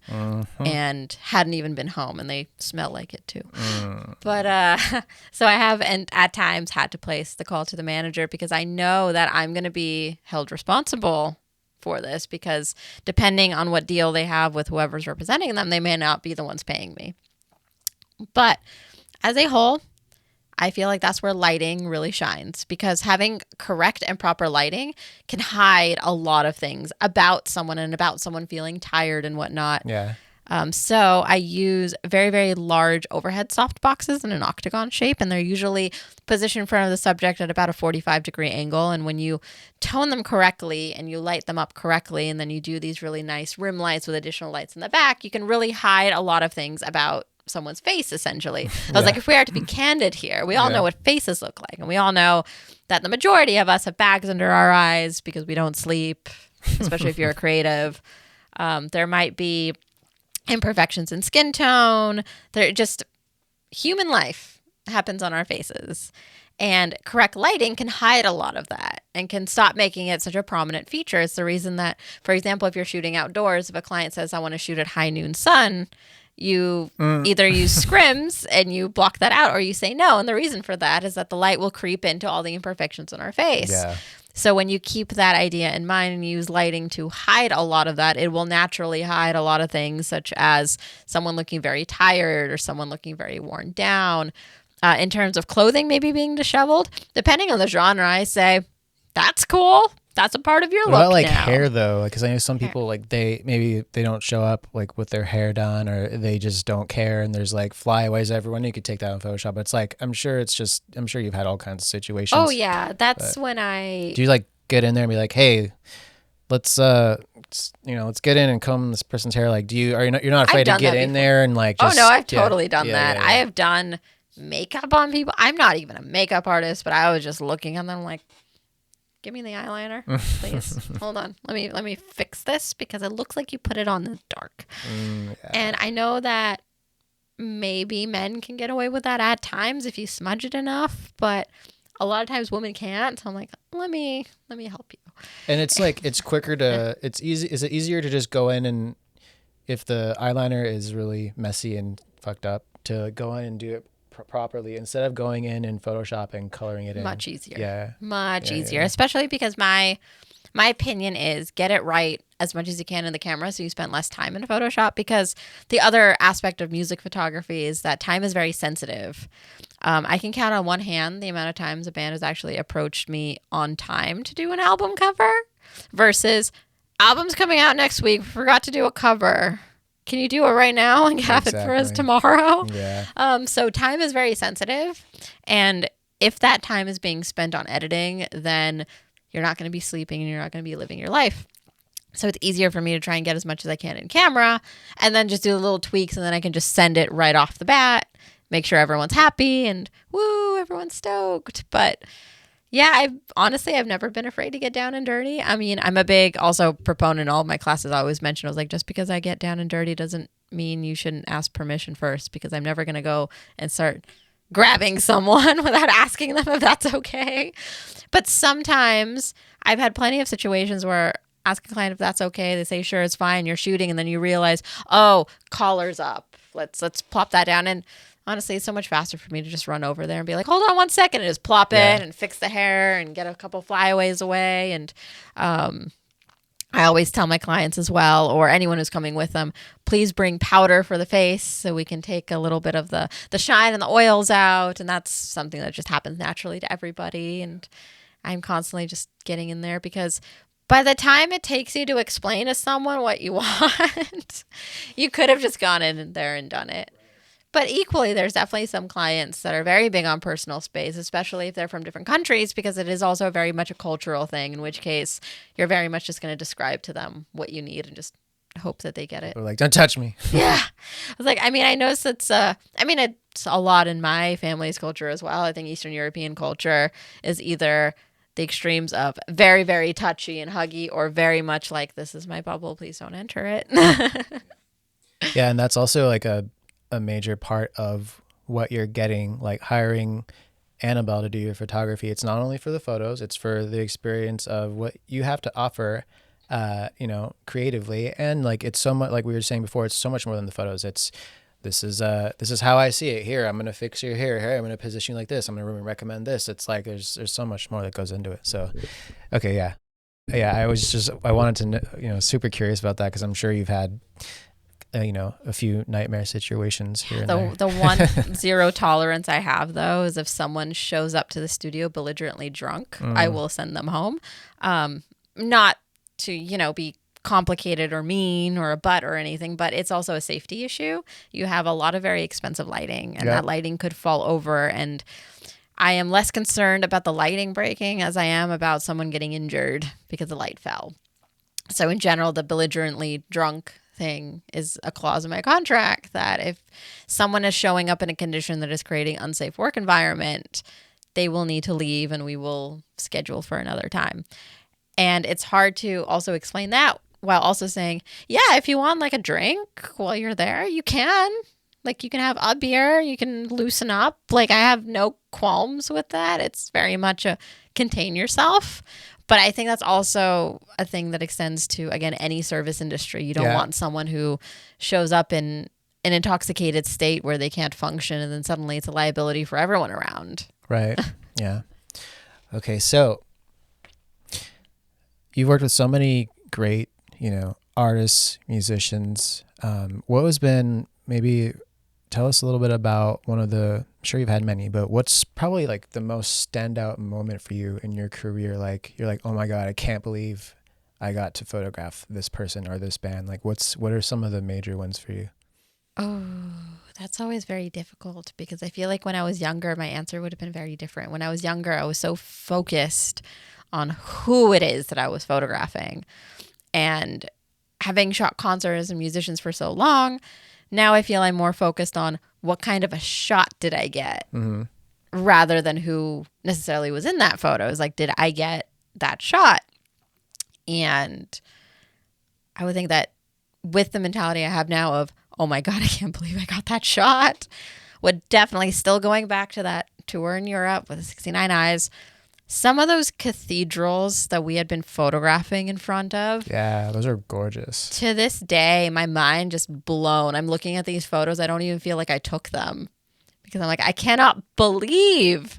and hadn't even been home, and they smell like it too. But so I have, and at times had to place the call to the manager because I know that I'm going to be held responsible for this, because depending on what deal they have with whoever's representing them, they may not be the ones paying me. But as a whole, I feel like that's where lighting really shines, because having correct and proper lighting can hide a lot of things about someone and about someone feeling tired and whatnot. Yeah. So I use very, very large overhead soft boxes in an octagon shape, and they're usually positioned in front of the subject at about a 45-degree angle. And when you tone them correctly and you light them up correctly, and then you do these really nice rim lights with additional lights in the back, you can really hide a lot of things about someone's face, essentially. I was like, if we are to be candid here, we all know what faces look like. And we all know that the majority of us have bags under our eyes because we don't sleep, especially if you're a creative. There might be imperfections in skin tone. They're just, human life happens on our faces, and correct lighting can hide a lot of that and can stop making it such a prominent feature. It's the reason that, for example, if you're shooting outdoors, if a client says, I want to shoot at high noon sun, you either use scrims and you block that out, or you say no. And the reason for that is that the light will creep into all the imperfections on our face. Yeah. So when you keep that idea in mind and use lighting to hide a lot of that, it will naturally hide a lot of things, such as someone looking very tired or someone looking very worn down. In terms of clothing maybe being disheveled, depending on the genre, I say, that's cool. That's a part of your look. What about like now. Hair though? Because I know some people like they don't show up like with their hair done, or they just don't care, and there's like flyaways everywhere. You could take that on Photoshop, but it's like I'm sure you've had all kinds of situations. Oh yeah, that's when I do you like get in there and be like, hey, let's get in and comb this person's hair. Like, you're not afraid to get in there and like just, I've totally done that. I have done makeup on people. I'm not even a makeup artist, but I was just looking at them like, give me the eyeliner, please. Hold on. Let me fix this because it looks like you put it on the dark. And I know that maybe men can get away with that at times if you smudge it enough, but a lot of times women can't. So I'm like, let me help you. And it's like, it's quicker to, it's easy. Is it easier to just go in and, if the eyeliner is really messy and fucked up, to go in and do it properly instead of going in and Photoshop and coloring it in? Much easier. Yeah. Much easier, especially because my opinion is get it right as much as you can in the camera so you spend less time in Photoshop, because the other aspect of music photography is that time is very sensitive. I can count on one hand the amount of times a band has actually approached me on time to do an album cover versus album's coming out next week, forgot to do a cover. Can you do it right now and have it for us tomorrow? Yeah. So time is very sensitive. And if that time is being spent on editing, then you're not going to be sleeping and you're not going to be living your life. So it's easier for me to try and get as much as I can in camera and then just do the little tweaks, and then I can just send it right off the bat, make sure everyone's happy and woo, everyone's stoked. But yeah, I've never been afraid to get down and dirty. I mean, I'm a big also proponent. All of my classes I always mention, I was like, just because I get down and dirty doesn't mean you shouldn't ask permission first, because I'm never going to go and start grabbing someone without asking them if that's okay. But sometimes I've had plenty of situations where ask a client if that's okay. They say, sure, it's fine. You're shooting. And then you realize, oh, collar's up. Let's plop that down. And honestly, it's so much faster for me to just run over there and be like, hold on 1 second, and just plop it and fix the hair and get a couple flyaways away. And I always tell my clients as well, or anyone who's coming with them, please bring powder for the face so we can take a little bit of the shine and the oils out. And that's something that just happens naturally to everybody. And I'm constantly just getting in there because by the time it takes you to explain to someone what you want, you could have just gone in there and done it. But equally, there's definitely some clients that are very big on personal space, especially if they're from different countries, because it is also very much a cultural thing, in which case you're very much just going to describe to them what you need and just hope that they get it. Or like, don't touch me. Yeah. I was like, I mean, I noticed it's a lot in my family's culture as well. I think Eastern European culture is either the extremes of very, very touchy and huggy or very much like, this is my bubble, please don't enter it. Yeah, and that's also like a major part of what you're getting, like hiring Anabel to do your photography. It's not only for the photos, it's for the experience of what you have to offer, creatively. And like, it's so much, like we were saying before, it's so much more than the photos. This is how I see it. Here, I'm going to fix your hair. Here, I'm going to position you like this. I'm going to recommend this. It's like, there's so much more that goes into it. So, okay. Yeah. Yeah. I wanted to know, super curious about that, 'cause I'm sure you've had, a few nightmare situations here and there. The one zero tolerance I have, though, is if someone shows up to the studio belligerently drunk, I will send them home. Not to, be complicated or mean or a butt or anything, but it's also a safety issue. You have a lot of very expensive lighting, and that lighting could fall over. And I am less concerned about the lighting breaking as I am about someone getting injured because the light fell. So in general, the belligerently drunk thing is a clause in my contract that if someone is showing up in a condition that is creating unsafe work environment, they will need to leave and we will schedule for another time. And it's hard to also explain that while also saying, yeah, if you want like a drink while you're there, you can. Like, you can have a beer, you can loosen up. Like, I have no qualms with that. It's very much a contain yourself. But I think that's also a thing that extends to, again, any service industry. You don't want someone who shows up in an intoxicated state where they can't function, and then suddenly it's a liability for everyone around. Right. Yeah. Okay. So you've worked with so many great, artists, musicians. What has been, maybe tell us a little bit about I'm sure you've had many, but what's probably like the most standout moment for you in your career? Like, you're like, oh my God, I can't believe I got to photograph this person or this band. Like, what are some of the major ones for you? Oh, that's always very difficult because I feel like when I was younger, my answer would have been very different. When I was younger, I was so focused on who it is that I was photographing. And having shot concerts and musicians for so long, now I feel I'm more focused on what kind of a shot did I get rather than who necessarily was in that photo. It's like, did I get that shot? And I would think that with the mentality I have now of, oh my God, I can't believe I got that shot, would definitely still going back to that tour in Europe with the 69 Eyes. Some of those cathedrals that we had been photographing in front of. Yeah, those are gorgeous. To this day, my mind just blown. I'm looking at these photos. I don't even feel like I took them because I'm like, I cannot believe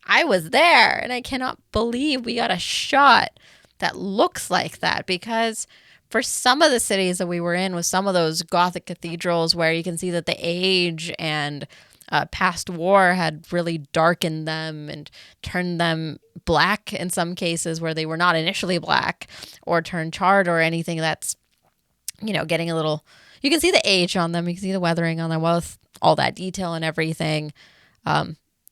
I was there. And I cannot believe we got a shot that looks like that, because for some of the cities that we were in with some of those Gothic cathedrals where you can see that the age and past war had really darkened them and turned them black in some cases where they were not initially black, or turned charred or anything that's, getting a little, you can see the age on them. You can see the weathering on them with all that detail and everything.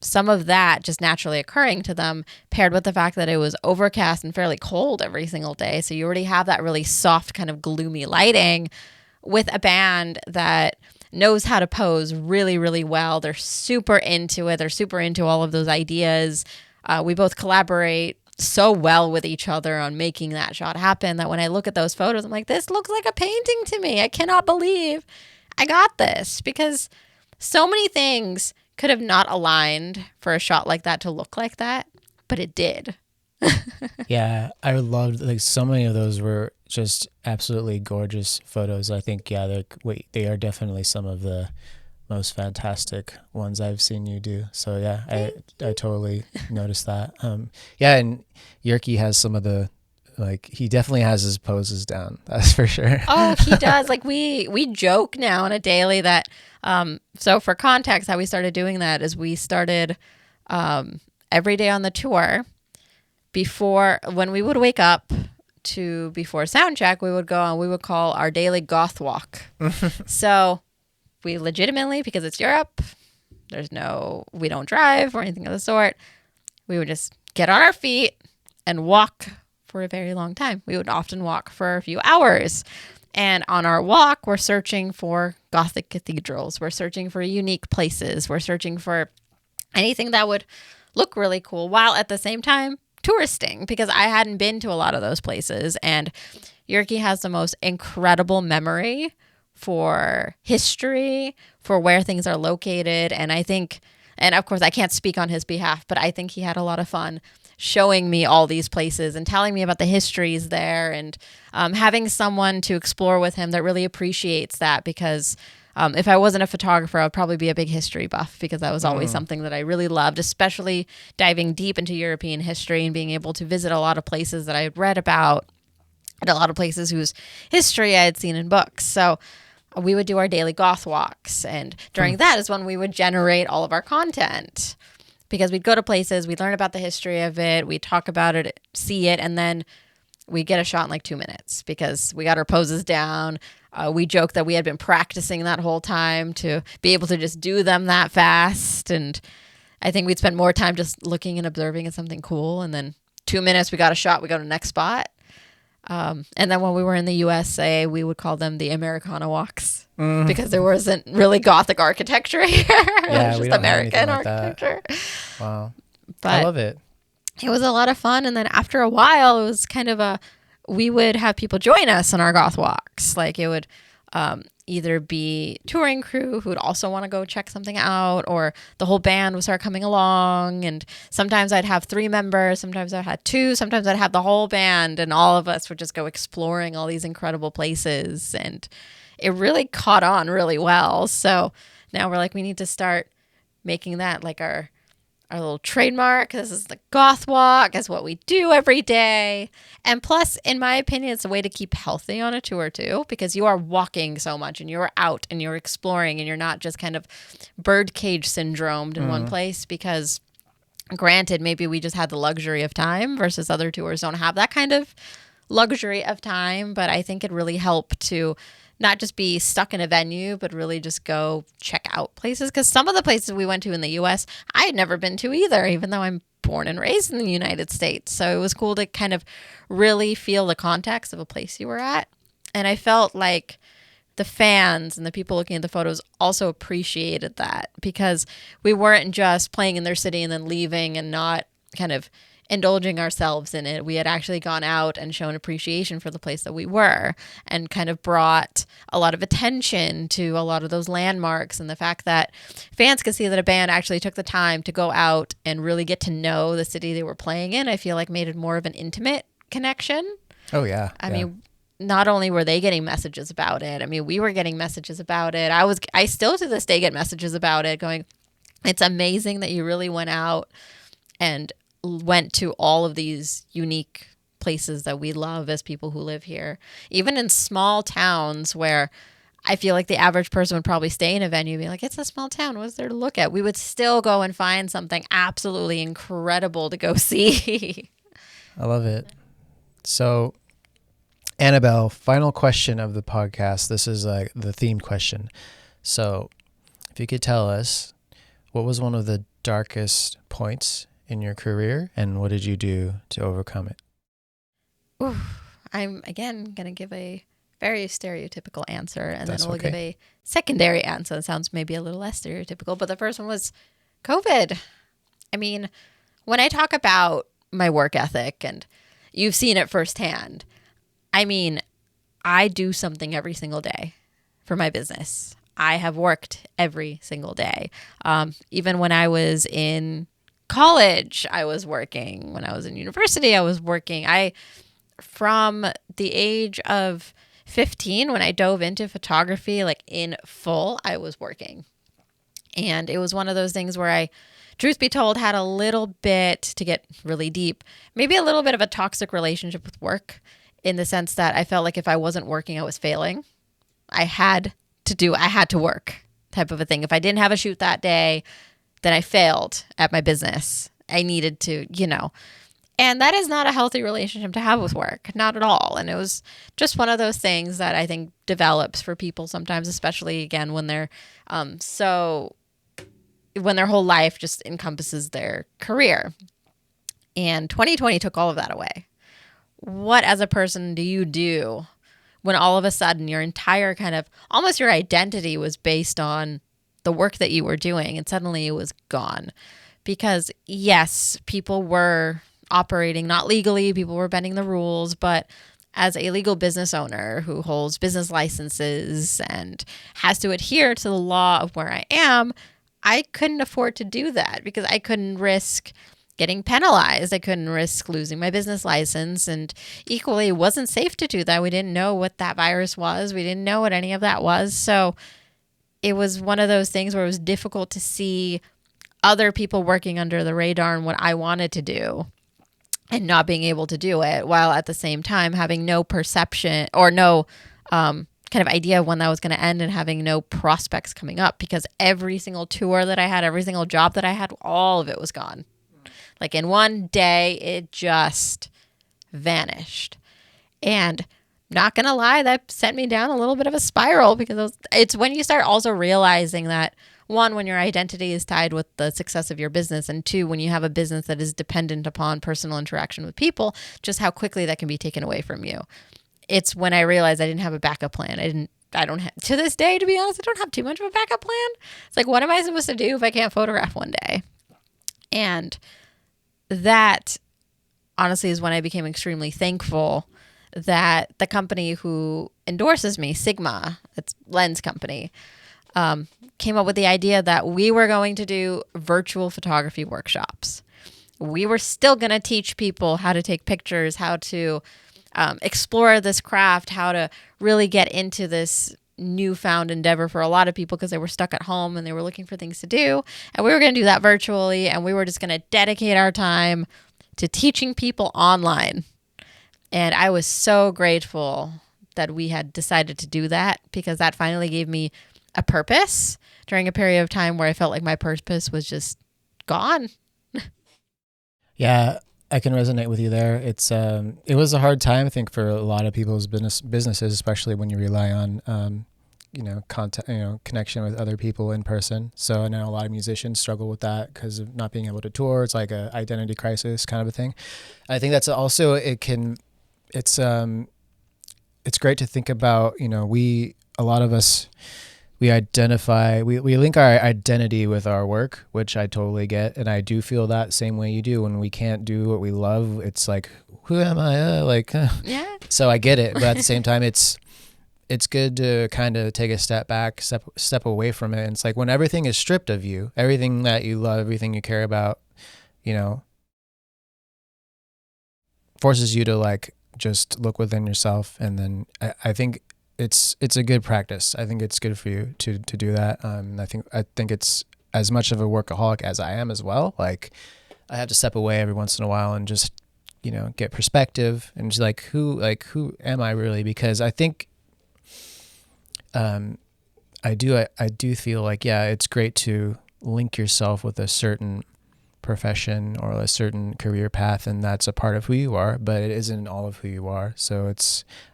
Some of that just naturally occurring to them, paired with the fact that it was overcast and fairly cold every single day. So you already have that really soft kind of gloomy lighting with a band that knows how to pose really, really well. They're super into it. They're super into all of those ideas. We both collaborate so well with each other on making that shot happen that when I look at those photos, I'm like, this looks like a painting to me. I cannot believe I got this, because so many things could have not aligned for a shot like that to look like that, but it did. Yeah, I loved, like, so many of those were just absolutely gorgeous photos. I think, yeah, they are definitely some of the most fantastic ones I've seen you do. So yeah, I totally noticed that. Yeah, and Yerke has some of the like he definitely has his poses down. That's for sure. Oh, he does. Like we joke now on a daily that so for context, how we started doing that is we started every day on the tour before when we would wake up to before sound check, we would go and we would call our daily goth walk. So we legitimately, because it's Europe, we don't drive or anything of the sort. We would just get on our feet and walk for a very long time. We would often walk for a few hours. And on our walk, we're searching for Gothic cathedrals. We're searching for unique places. We're searching for anything that would look really cool while at the same time touristing, because I hadn't been to a lot of those places. And Yerky has the most incredible memory for history, for where things are located. And I think, and of course, I can't speak on his behalf, but I think he had a lot of fun showing me all these places and telling me about the histories there, and having someone to explore with him that really appreciates that, because if I wasn't a photographer, I'd probably be a big history buff, because that was always something that I really loved, especially diving deep into European history and being able to visit a lot of places that I had read about and a lot of places whose history I had seen in books. So we would do our daily goth walks, and during that is when we would generate all of our content, because we'd go to places, we'd learn about the history of it, we'd talk about it, see it, and then we get a shot in like 2 minutes because we got our poses down. We joked that we had been practicing that whole time to be able to just do them that fast. And I think we'd spend more time just looking and observing at something cool. And then 2 minutes, we got a shot, we go to the next spot. And then when we were in the USA, we would call them the Americana walks because there wasn't really Gothic architecture here. Yeah, it was we just don't have American anything like architecture. Wow. But I love it. it was a lot of fun. And then after a while, it was kind of we would have people join us on our goth walks. Like it would either be touring crew who would also want to go check something out, or the whole band would start coming along. And sometimes I'd have 3 members, sometimes I had 2, sometimes I'd have the whole band, and all of us would just go exploring all these incredible places. And it really caught on really well. So now we're like, we need to start making that like our little trademark. This is the goth walk. That's what we do every day. And plus, in my opinion, it's a way to keep healthy on a tour too, because you are walking so much and you're out and you're exploring and you're not just kind of birdcage syndromed in one place. Because granted, maybe we just had the luxury of time versus other tours don't have that kind of luxury of time. But I think it really helped to not just be stuck in a venue, but really just go check out places. Because some of the places we went to in the U.S., I had never been to either, even though I'm born and raised in the United States. So it was cool to kind of really feel the context of a place you were at. And I felt like the fans and the people looking at the photos also appreciated that, because we weren't just playing in their city and then leaving and not kind of indulging ourselves in it. We had actually gone out and shown appreciation for the place that we were, and kind of brought a lot of attention to a lot of those landmarks, and the fact that fans could see that a band actually took the time to go out and really get to know the city they were playing in. I feel like made it more of an intimate connection. Oh yeah. I mean, not only were they getting messages about it, I mean, we were getting messages about it. I still to this day get messages about it going, it's amazing that you really went out and went to all of these unique places that we love as people who live here, even in small towns where I feel like the average person would probably stay in a venue and be like, it's a small town, what's there to look at? We would still go and find something absolutely incredible to go see. I love it. So Anabel, final question of the podcast. This is like the themed question. So if you could tell us, what was one of the darkest points in your career, and what did you do to overcome it? Ooh, I'm again going to give a very stereotypical answer, and That's then we'll okay. give a secondary answer that sounds maybe a little less stereotypical. But the first one was COVID. I mean, when I talk about my work ethic, and you've seen it firsthand, I mean, I do something every single day for my business. I have worked every single day. Even when I was in college, I was working. When I was in university, I was working. From the age of 15, when I dove into photography, like in full, I was working. And it was one of those things where I truth be told, had a little bit, to get really deep, maybe a little bit of a toxic relationship with work, in the sense that I felt like if I wasn't working, I was failing. I had to work, type of a thing. If I didn't have a shoot that day, then I failed at my business. I needed to, and that is not a healthy relationship to have with work, not at all. And it was just one of those things that I think develops for people sometimes, especially again when they're when their whole life just encompasses their career. And 2020 took all of that away. What as a person do you do when all of a sudden your entire kind of almost your identity was based on the work that you were doing, and suddenly it was gone? Because yes, people were operating not legally, people were bending the rules, but as a legal business owner who holds business licenses and has to adhere to the law of where I am, I couldn't afford to do that because I couldn't risk getting penalized. I couldn't risk losing my business license. And equally, it wasn't safe to do that. We didn't know what that virus was. We didn't know what any of that was. So it was one of those things where it was difficult to see other people working under the radar and what I wanted to do and not being able to do it, while at the same time having no perception or no kind of idea of when that was going to end, and having no prospects coming up, because every single tour that I had, every single job that I had, all of it was gone. Like in one day, it just vanished. And not going to lie, that sent me down a little bit of a spiral, because it's when you start also realizing that, one, when your identity is tied with the success of your business, and two, when you have a business that is dependent upon personal interaction with people, just how quickly that can be taken away from you. It's when I realized I didn't have a backup plan. I don't have, to this day, to be honest, I don't have too much of a backup plan. It's like, what am I supposed to do if I can't photograph one day? And that honestly is when I became extremely thankful that the company who endorses me, Sigma, it's Lens company, came up with the idea that we were going to do virtual photography workshops. We were still going to teach people how to take pictures, how to explore this craft, how to really get into this newfound endeavor for a lot of people because they were stuck at home and they were looking for things to do. And we were going to do that virtually, and we were just going to dedicate our time to teaching people online. And I was so grateful that we had decided to do that, because that finally gave me a purpose during a period of time where I felt like my purpose was just gone. Yeah, I can resonate with you there. It was a hard time, I think, for a lot of people's businesses, especially when you rely on contact, connection with other people in person. So I know a lot of musicians struggle with that because of not being able to tour. It's like a identity crisis kind of a thing. I think that's also it's great to think about. A lot of us, we link our identity with our work, which I totally get. And I do feel that same way you do. When we can't do what we love, it's like, who am I? Yeah. So I get it. But at the same time, it's good to kind of take a step back, step away from it. And it's like when everything is stripped of you, everything that you love, everything you care about, forces you to just look within yourself. And then I think it's a good practice. I think it's good for you to do that. I think it's as much of a workaholic as I am as well. I have to step away every once in a while and just, get perspective and just who am I really? Because I think, I do feel like, yeah, it's great to link yourself with a certain profession or a certain career path, and that's a part of who you are, but it isn't all of who you are. So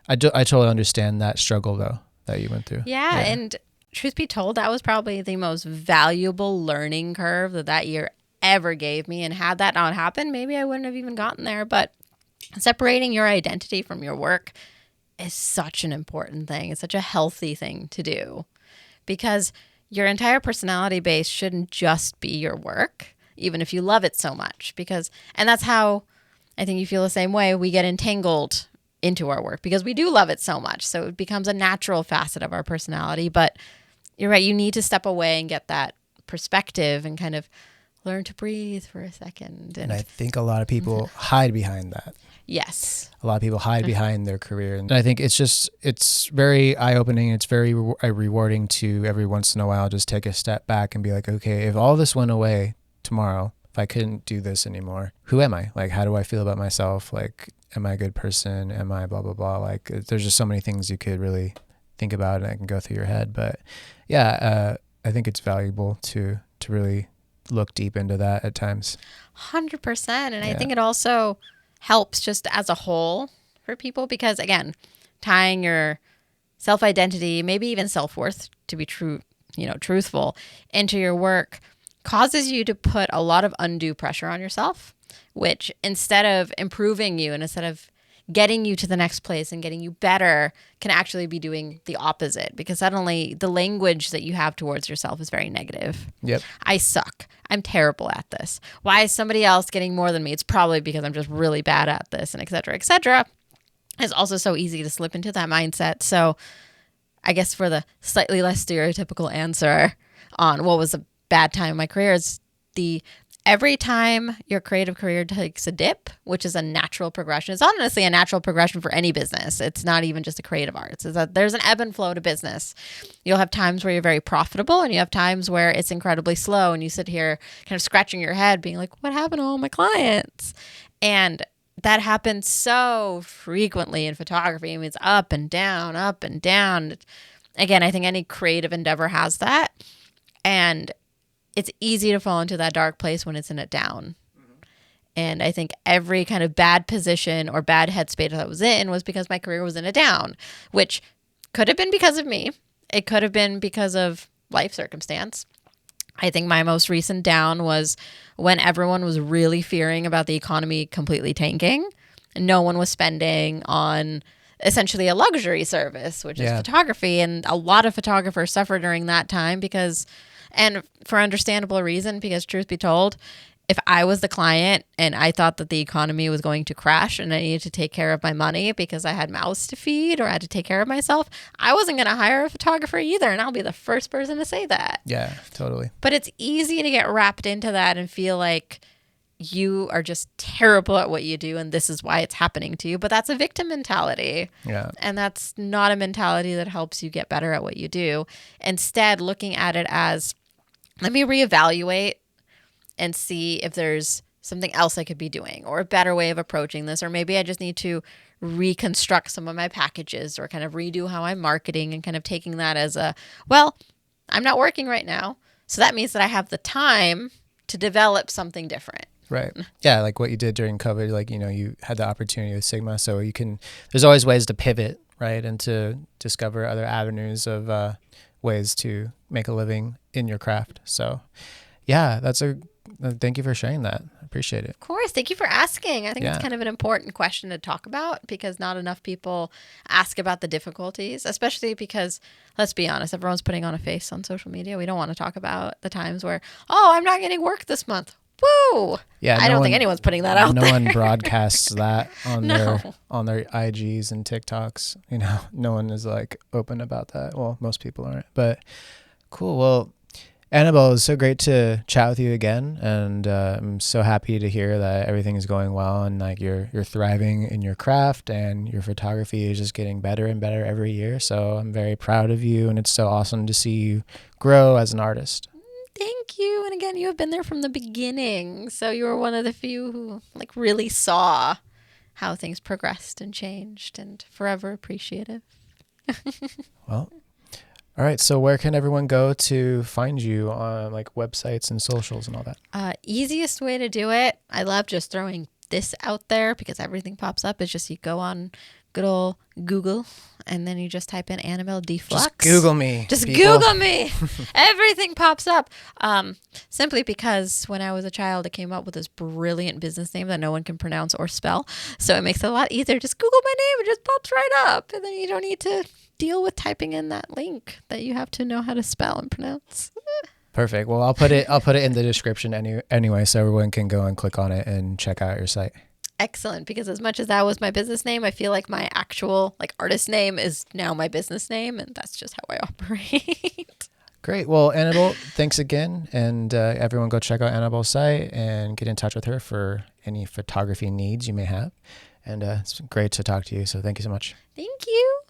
I totally understand that struggle though that you went through. Yeah. And truth be told, that was probably the most valuable learning curve that year ever gave me. And had that not happened, maybe I wouldn't have even gotten there. But separating your identity from your work is such an important thing. It's such a healthy thing to do, because your entire personality base shouldn't just be your work, even if you love it so much. And that's how I think you feel the same way. We get entangled into our work because we do love it so much. So it becomes a natural facet of our personality. But you're right, you need to step away and get that perspective and kind of learn to breathe for a second. And I think a lot of people hide behind that. Yes. A lot of people hide behind their career. And I think it's very eye-opening. It's very rewarding to every once in a while just take a step back and be like, okay, if all this went away tomorrow, if I couldn't do this anymore, who am I? Like, how do I feel about myself? Like, am I a good person? Am I blah, blah, blah? Like, there's just so many things you could really think about and it can go through your head. But yeah, I think it's valuable to really look deep into that at times. 100%. And I think it also helps just as a whole for people because, again, tying your self-identity, maybe even self-worth, to be truthful, into your work causes you to put a lot of undue pressure on yourself, which instead of improving you and instead of getting you to the next place and getting you better can actually be doing the opposite because suddenly the language that you have towards yourself is very negative. Yep. I suck. I'm terrible at this. Why is somebody else getting more than me? It's probably because I'm just really bad at this, and et cetera, et cetera. It's also so easy to slip into that mindset. So I guess for the slightly less stereotypical answer on what was a bad time in my career is every time your creative career takes a dip, which is a natural progression. It's honestly a natural progression for any business. It's not even just a creative arts. It's that there's an ebb and flow to business. You'll have times where you're very profitable and you have times where it's incredibly slow and you sit here kind of scratching your head being like, what happened to all my clients? And that happens so frequently in photography. I mean, it's up and down, up and down. Again, I think any creative endeavor has that. And it's easy to fall into that dark place when it's in a down. And I think every kind of bad position or bad headspace I was in was because my career was in a down, which could have been because of me. It could have been because of life circumstance. I think my most recent down was when everyone was really fearing about the economy completely tanking. No one was spending on essentially a luxury service, which is photography. And a lot of photographers suffered during that time because, and for understandable reason, because truth be told, if I was the client and I thought that the economy was going to crash and I needed to take care of my money because I had mouths to feed or I had to take care of myself, I wasn't going to hire a photographer either. And I'll be the first person to say that. Yeah, totally. But it's easy to get wrapped into that and feel like you are just terrible at what you do and this is why it's happening to you. But that's a victim mentality. Yeah. And that's not a mentality that helps you get better at what you do. Instead, looking at it as, let me reevaluate and see if there's something else I could be doing or a better way of approaching this. Or maybe I just need to reconstruct some of my packages or kind of redo how I'm marketing and kind of taking that as I'm not working right now. So that means that I have the time to develop something different. Right. Yeah. Like what you did during COVID, like, you had the opportunity with Sigma. So there's always ways to pivot, right? And to discover other avenues of ways to make a living in your craft. So yeah, thank you for sharing that. I appreciate it. Of course. Thank you for asking. I think it's kind of an important question to talk about because not enough people ask about the difficulties, especially because, let's be honest, everyone's putting on a face on social media. We don't want to talk about the times where, I'm not getting work this month. Woo! Yeah, I don't think anyone's putting that out there. No one broadcasts that on their IGs and TikToks. No one is like open about that. Well, most people aren't. But cool. Well, Anabel, it was so great to chat with you again, and I'm so happy to hear that everything is going well and like you're thriving in your craft and your photography is just getting better and better every year. So I'm very proud of you, and it's so awesome to see you grow as an artist. Thank you. And again, you have been there from the beginning. So you were one of the few who like really saw how things progressed and changed, and forever appreciative. Well, all right. So where can everyone go to find you on like websites and socials and all that? Easiest way to do it, I love just throwing this out there because everything pops up, is just you go on good old Google and then you just type in Anabel Dflux. Just Google me. Just people. Google me. Everything pops up. Simply because when I was a child, I came up with this brilliant business name that no one can pronounce or spell. So it makes it a lot easier. Just Google my name. It just pops right up. And then you don't need to deal with typing in that link that you have to know how to spell and pronounce. Perfect. Well, I'll put it in the description anyway, so everyone can go and click on it and check out your site. Excellent, because as much as that was my business name, I feel like my actual artist name is now my business name, and that's just how I operate. Great. Well, Anabel, thanks again, and everyone go check out Anabel's site and get in touch with her for any photography needs you may have. And it's great to talk to you, so thank you so much. Thank you.